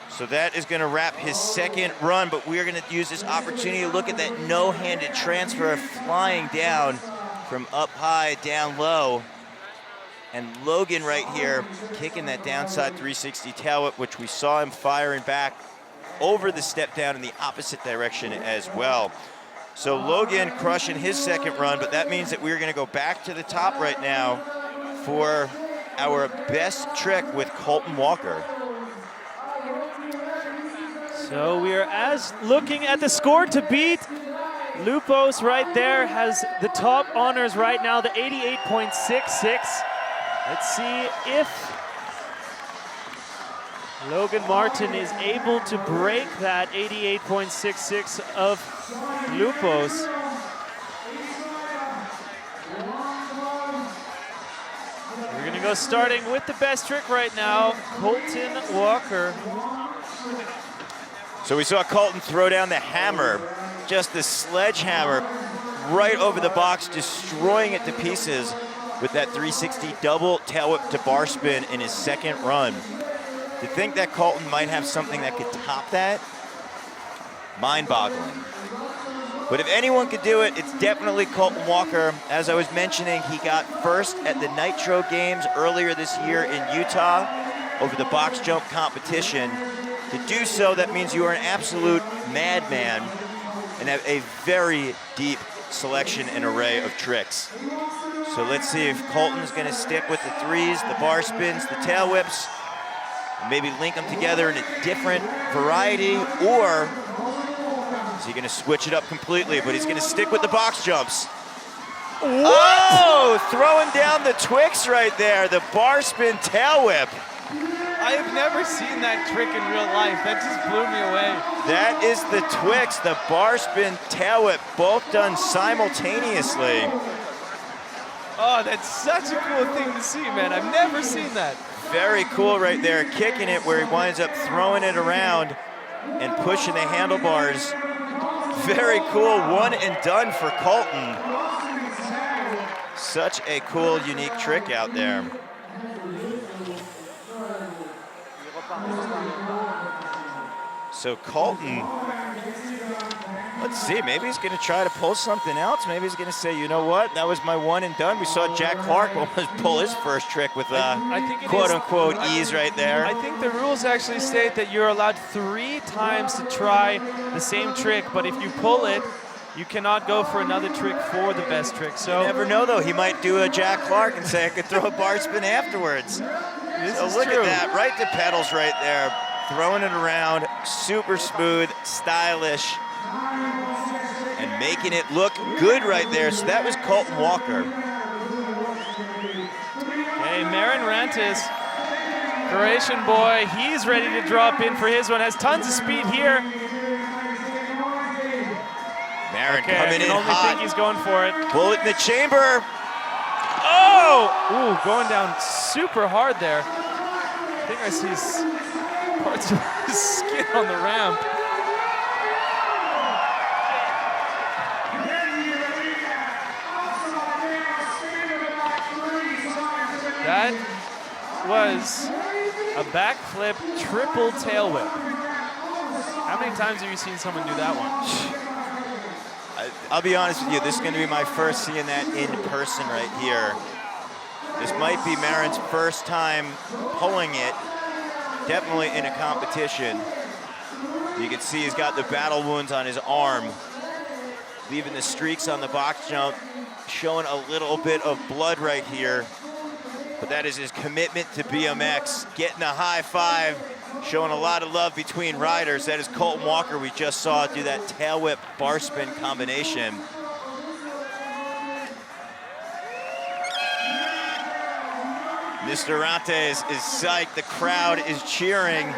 So that is gonna wrap his second run, but we're gonna use this opportunity to look at that no-handed transfer flying down from up high, down low. And Logan right here kicking that downside 360 tail whip, which we saw him firing back over the step down in the opposite direction as well. So Logan crushing his second run, but that means that we're gonna go back to the top right now for our best trick with Colton Walker. So we are looking at the score to beat. Lupos right there has the top honors right now, the 88.66. Let's see if Logan Martin is able to break that 88.66 of Lupos. We're gonna go starting with the best trick right now, Colton Walker. So we saw Colton throw down the hammer, just the sledgehammer right over the box, destroying it to pieces with that 360 double tail whip to bar spin in his second run. To think that Colton might have something that could top that, mind-boggling. But if anyone could do it, it's definitely Colton Walker. As I was mentioning, he got first at the Nitro Games earlier this year in Utah over the box jump competition. To do so, that means you are an absolute madman and have a very deep selection and array of tricks. So let's see if Colton's gonna stick with the threes, the bar spins, the tail whips, and maybe link them together in a different variety, or is he gonna switch it up completely? But he's gonna stick with the box jumps. What? Oh, throwing down the Twix right there, the bar spin tail whip. I have never seen that trick in real life. That just blew me away. That is the Twix, the bar spin tail whip, both done simultaneously. Oh, that's such a cool thing to see, man. I've never seen that. Very cool right there, kicking it where he winds up throwing it around and pushing the handlebars. Very cool, one and done for Colton. Such a cool, unique trick out there. So Colton, let's see, maybe he's gonna try to pull something else. Maybe he's gonna say, you know what, that was my one and done. We saw Jack Clark almost pull his first trick with quote unquote ease right there. I think the rules actually state that you're allowed 3 times to try the same trick, but if you pull it, you cannot go for another trick for the best trick. So you never know though, he might do a Jack Clark and say I could throw a bar spin afterwards. Look at that, right to pedals right there. Throwing it around, super smooth, stylish, and making it look good right there. So that was Colton Walker. Hey, Marin Rantis, Croatian boy, he's ready to drop in for his one. Has tons of speed here. Marin coming in hot. I think he's going for it. Bullet in the chamber. Oh! Ooh, going down super hard there. I think I see parts of his skin on the ramp. That was a backflip triple tail whip. How many times have you seen someone do that one? I'll be honest with you, this is going to be my first seeing that in person right here. This might be Marin's first time pulling it, definitely in a competition. You can see he's got the battle wounds on his arm, leaving the streaks on the box jump, showing a little bit of blood right here. But that is his commitment to BMX, getting a high five, showing a lot of love between riders. That is Colton Walker we just saw do that tail whip bar spin combination. Mr. Rantes is psyched, the crowd is cheering,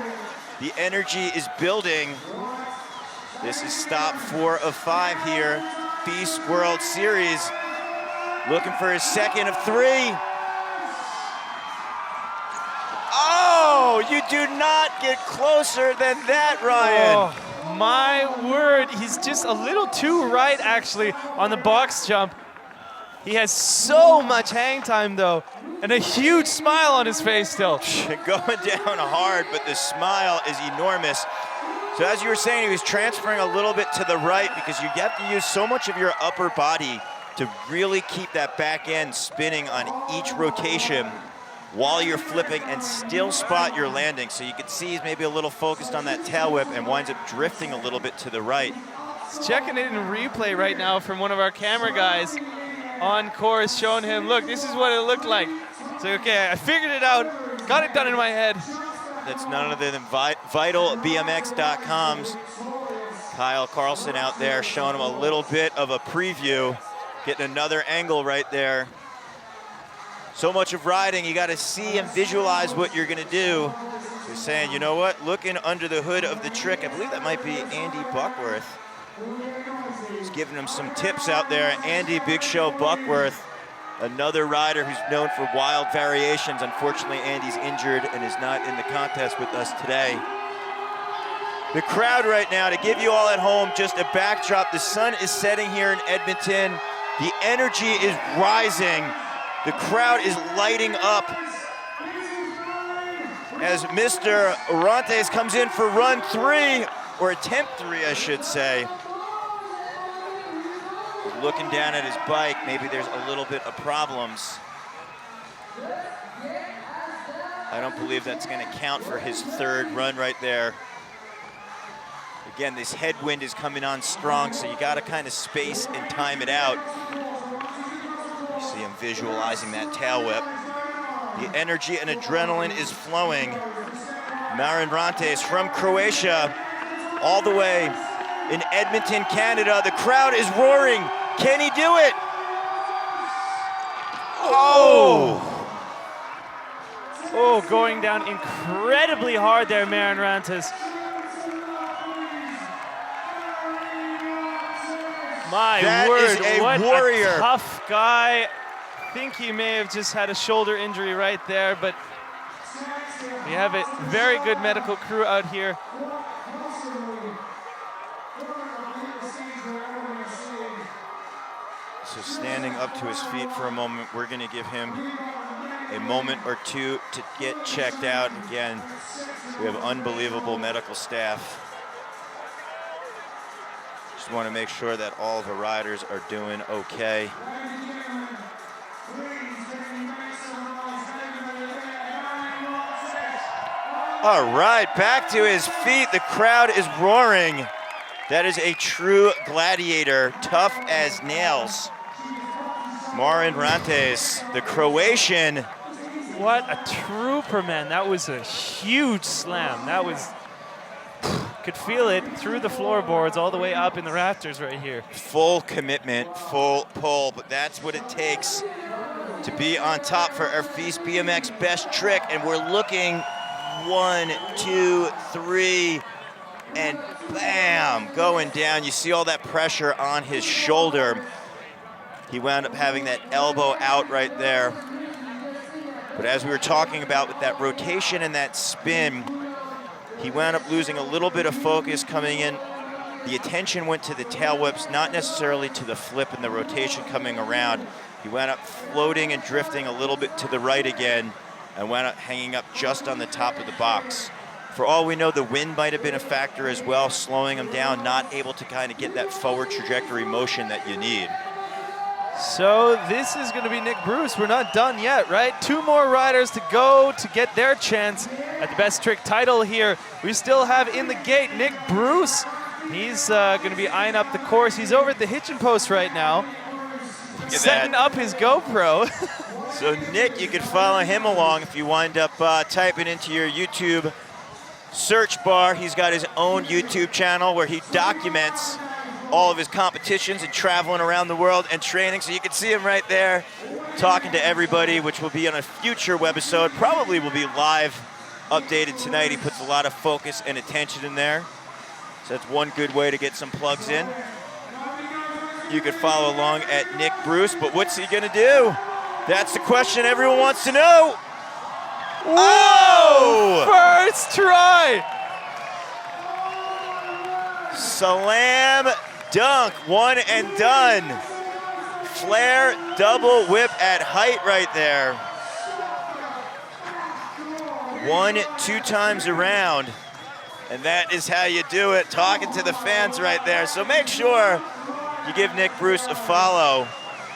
the energy is building. This is stop 4 of 5 here, FISE World Series, looking for his second of 3. Oh, you do not get closer than that, Ryan. Oh, my word, he's just a little too right, actually, on the box jump. He has so much hang time, though, and a huge smile on his face still. Going down hard, but the smile is enormous. So as you were saying, he was transferring a little bit to the right because you have to use so much of your upper body to really keep that back end spinning on each rotation while you're flipping and still spot your landing. So you can see he's maybe a little focused on that tail whip and winds up drifting a little bit to the right. He's checking it in replay right now from one of our camera guys on course, showing him, look, this is what it looked like. So, okay, I figured it out, got it done in my head. That's none other than VitalBMX.com's Kyle Carlson out there showing him a little bit of a preview, getting another angle right there. So much of riding, you got to see and visualize what you're going to do. They're saying, you know what, looking under the hood of the trick, I believe that might be Andy Buckworth. He's giving him some tips out there. Andy Big Show Buckworth, another rider who's known for wild variations. Unfortunately, Andy's injured and is not in the contest with us today. The crowd right now, to give you all at home just a backdrop, the sun is setting here in Edmonton. The energy is rising. The crowd is lighting up as Mr. Orantes comes in for run 3, or attempt 3, I should say. Looking down at his bike, maybe there's a little bit of problems. I don't believe that's going to count for his 3rd run right there. Again, this headwind is coming on strong, so you got to kind of space and time it out. You see him visualizing that tail whip. The energy and adrenaline is flowing. Marin Rantes from Croatia, all the way in Edmonton, Canada. The crowd is roaring. Can he do it? Oh! Oh, going down incredibly hard there, Marin Rantes. My word, what a tough guy. I think he may have just had a shoulder injury right there, but We have a very good medical crew out here. So standing up to his feet for a moment, we're going to give him a moment or two to get checked out. Again, we have unbelievable medical staff. Just want to make sure that all of the riders are doing okay. All right, back to his feet. The crowd is roaring. That is a true gladiator, tough as nails. Marin Rantes, the Croatian. What a trooper, man. That was a huge slam. That was, could feel it through the floorboards all the way up in the rafters right here. Full commitment, full pull, but that's what it takes to be on top for our FISE BMX best trick. And we're looking 1, 2, 3, and bam, going down. You see all that pressure on his shoulder. He wound up having that elbow out right there. But as we were talking about with that rotation and that spin, he wound up losing a little bit of focus coming in. The attention went to the tail whips, not necessarily to the flip and the rotation coming around. He wound up floating and drifting a little bit to the right again and wound up hanging up just on the top of the box. For all we know, the wind might have been a factor as well, slowing him down, not able to kind of get that forward trajectory motion that you need. So this is going to be Nick Bruce. We're not done yet, right? 2 more riders to go to get their chance at the best trick title here. We still have in the gate Nick Bruce. He's going to be eyeing up the course. He's over at the hitching post right now, setting up his GoPro. So Nick, you can follow him along if you wind up typing into your YouTube search bar. He's got his own YouTube channel where he documents all of his competitions and traveling around the world and training. So you can see him right there talking to everybody, which will be on a future webisode. Probably will be live updated tonight. He puts a lot of focus and attention in there. So that's one good way to get some plugs in. You can follow along at Nick Bruce, but what's he gonna do? That's the question everyone wants to know. Whoa! First try! Slam dunk, one and done. Flare double whip at height right there. 1, 2 times around. And that is how you do it, talking to the fans right there. So make sure you give Nick Bruce a follow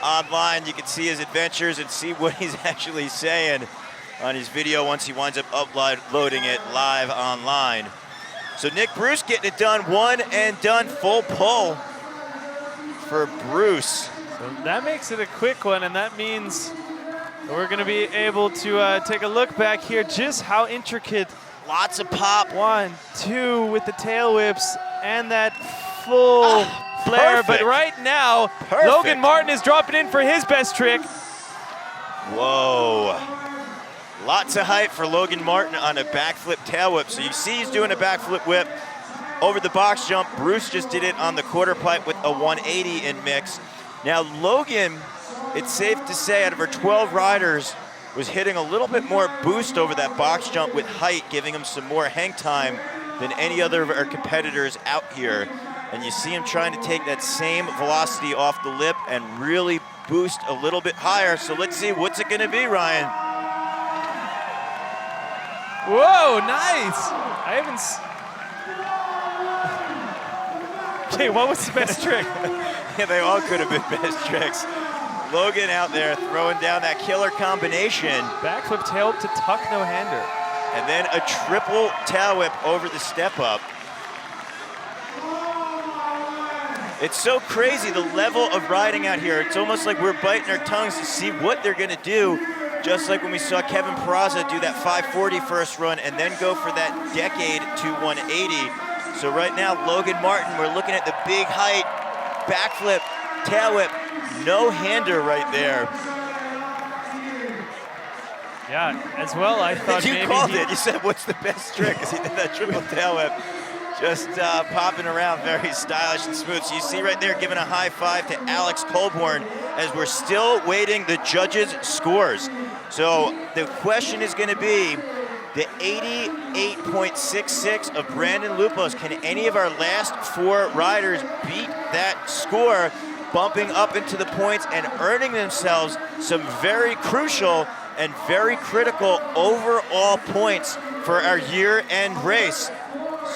online. You can see his adventures and see what he's actually saying on his video once he winds up uploading it live online. So Nick Bruce getting it done, one and done, full pull for Bruce. So that makes it a quick one, and that means we're going to be able to take a look back here just how intricate. Lots of pop. 1, 2 with the tail whips and that full flare. Perfect. But right now, Logan Martin is dropping in for his best trick. Whoa. Lots of height for Logan Martin on a backflip tail whip. So you see he's doing a backflip whip over the box jump. Bruce just did it on the quarter pipe with a 180 in mix. Now Logan, it's safe to say, out of our 12 riders, was hitting a little bit more boost over that box jump with height, giving him some more hang time than any other of our competitors out here. And you see him trying to take that same velocity off the lip and really boost a little bit higher. So let's see, what's it gonna be, Ryan? Whoa, nice. I haven't Okay, what was the best trick? Yeah, they all could have been best tricks. Logan out there throwing down that killer combination. Backflip tail whip to tuck no hander. And then a triple tail whip over the step up. It's so crazy, the level of riding out here. It's almost like we're biting our tongues to see what they're gonna do. Just like when we saw Kevin Peraza do that 540 first run and then go for that decade to 180. So right now, Logan Martin, we're looking at the big height, backflip, tail whip, no hander right there. Yeah, as well, I thought you maybe called it. You said, what's the best trick? Because he did that triple tail whip. Just popping around, very stylish and smooth. So you see right there, giving a high five to Alex Colborn as we're still waiting the judges' scores. So the question is going to be, the 88.66 of Brandon Lupos. Can any of our last 4 riders beat that score, bumping up into the points and earning themselves some very crucial and very critical overall points for our year-end race?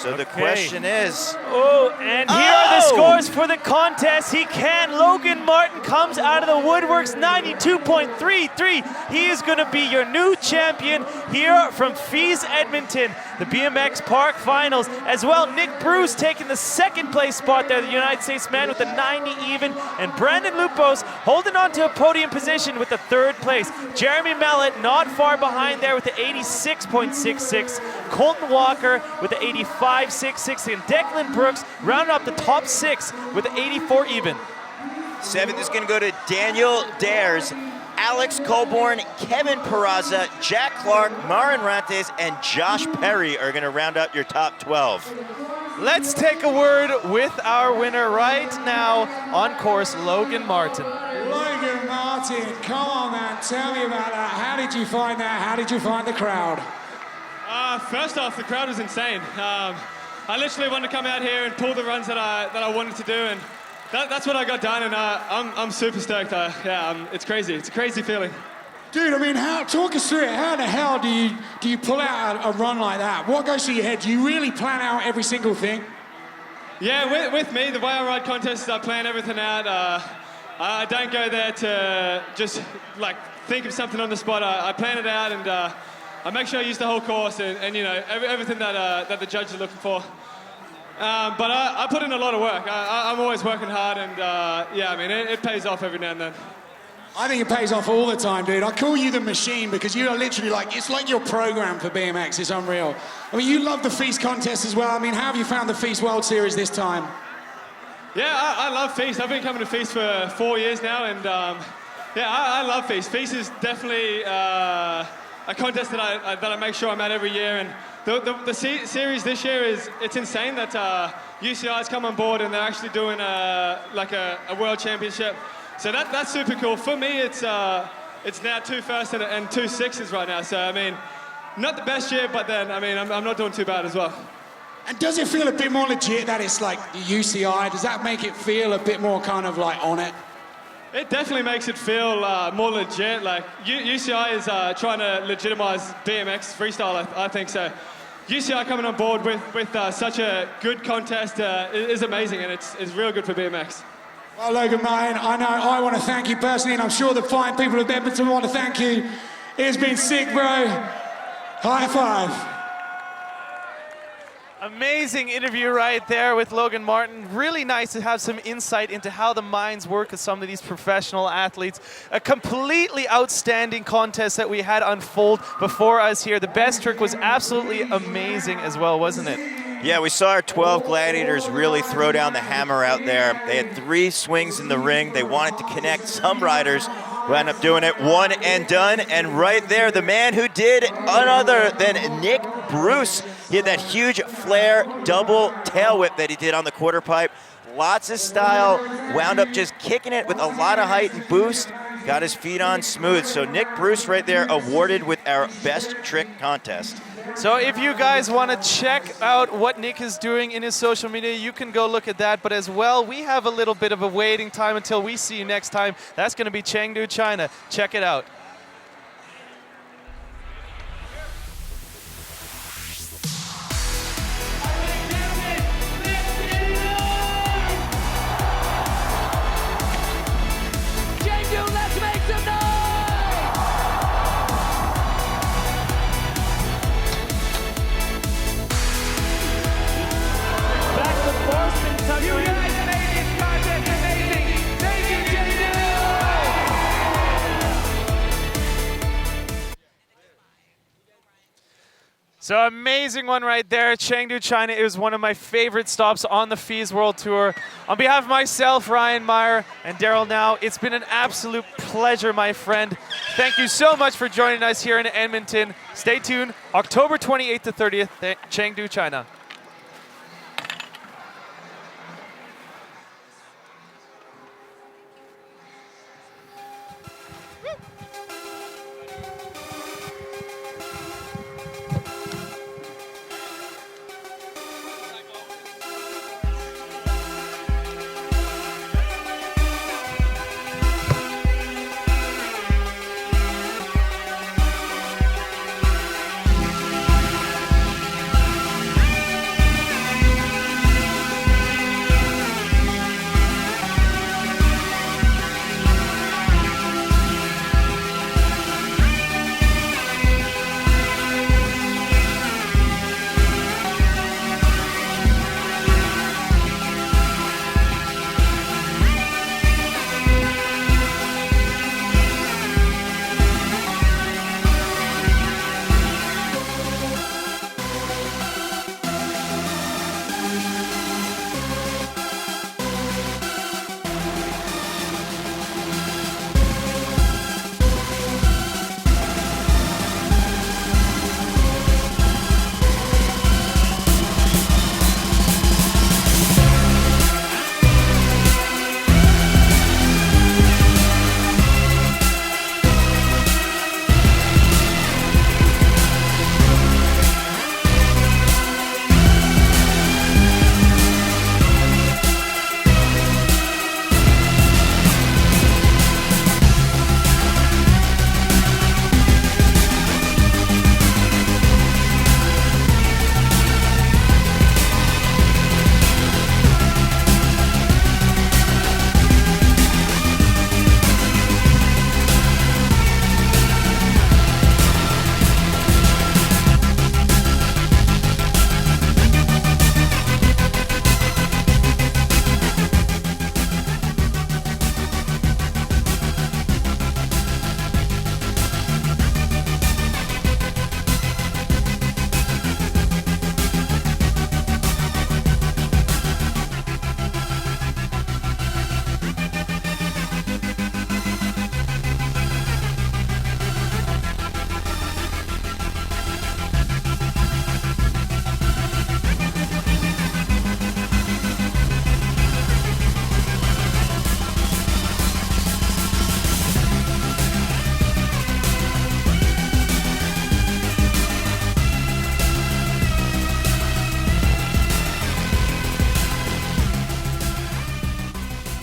So the question is... Oh, and here are the scores for the contest. He can. Logan Martin comes out of the woodworks, 92.33. He is going to be your new champion here from FISE Edmonton, the BMX Park Finals. As well, Nick Bruce taking the 2nd place spot there, the United States man with the 90 even. And Brandon Lupos holding on to a podium position with the 3rd place. Jeremy Mallet not far behind there with the 86.66. Colton Walker with the 85.66, and Declan Brooks rounded up the top 6 with the 84 even. 7th is going to go to Daniel Dares, Alex Colborn, Kevin Peraza, Jack Clark, Marin Rantes, and Josh Perry are going to round out your top 12. Let's take a word with our winner right now. On course, Logan Martin. Logan Martin, come on, man. Tell me about that. How did you find that? How did you find the crowd? First off, the crowd was insane. I literally wanted to come out here and pull the runs that I wanted to do, and that's what I got done, and I'm super stoked. It's crazy. It's a crazy feeling. Dude, I mean, talk us through it. How the hell do you pull out a run like that? What goes through your head? Do you really plan out every single thing? Yeah, with me, the way I ride contests, I plan everything out. I don't go there to just like think of something on the spot. I plan it out, and I make sure I use the whole course and you know, everything that the judges are looking for. But I put in a lot of work. I'm always working hard, and yeah, I mean, it pays off every now and then. I think it pays off all the time, dude. I call you the machine because you are literally like, it's like your program for BMX. It's unreal. I mean, you love the FISE contest as well. I mean, how have you found the FISE World Series this time? Yeah, I love FISE. I've been coming to FISE for 4 years now, and yeah, I love FISE. FISE is definitely a contest that I make sure I'm at every year, and the series this year it's insane that UCI's come on board and they're actually doing like a world championship. So that's super cool. For me, it's now 2 firsts and 2 sixes right now. So I mean, not the best year, but then I mean I'm not doing too bad as well. And does it feel a bit more legit that it's like the UCI? Does that make it feel a bit more kind of like on it? It definitely makes it feel more legit. Like UCI is trying to legitimize BMX freestyle, I think so. UCI coming on board with such a good contest is amazing, and it's real good for BMX. Well, Logan Martin, I know I want to thank you personally, and I'm sure the fine people of Edmonton want to thank you. It's been sick, bro. High five. Amazing interview right there with Logan Martin. Really nice to have some insight into how the minds work of some of these professional athletes. A completely outstanding contest that we had unfold before us here. The best trick was absolutely amazing as well, wasn't it? Yeah, we saw our 12 gladiators really throw down the hammer out there. They had 3 swings in the ring. They wanted to connect. Some riders who ended up doing it one and done. And right there, the man who did none other than Nick Bruce. He had that huge flare double tail whip that he did on the quarter pipe. Lots of style, wound up just kicking it with a lot of height and boost. Got his feet on smooth. So Nick Bruce right there awarded with our best trick contest. So if you guys want to check out what Nick is doing in his social media, you can go look at that. But as well, we have a little bit of a waiting time until we see you next time. That's going to be Chengdu, China. Check it out. So amazing one right there, Chengdu, China. It was one of my favorite stops on the FISE World Tour. On behalf of myself, Ryan Meyer, and Daryl Now, it's been an absolute pleasure, my friend. Thank you so much for joining us here in Edmonton. Stay tuned, October 28th to 30th, Chengdu, China.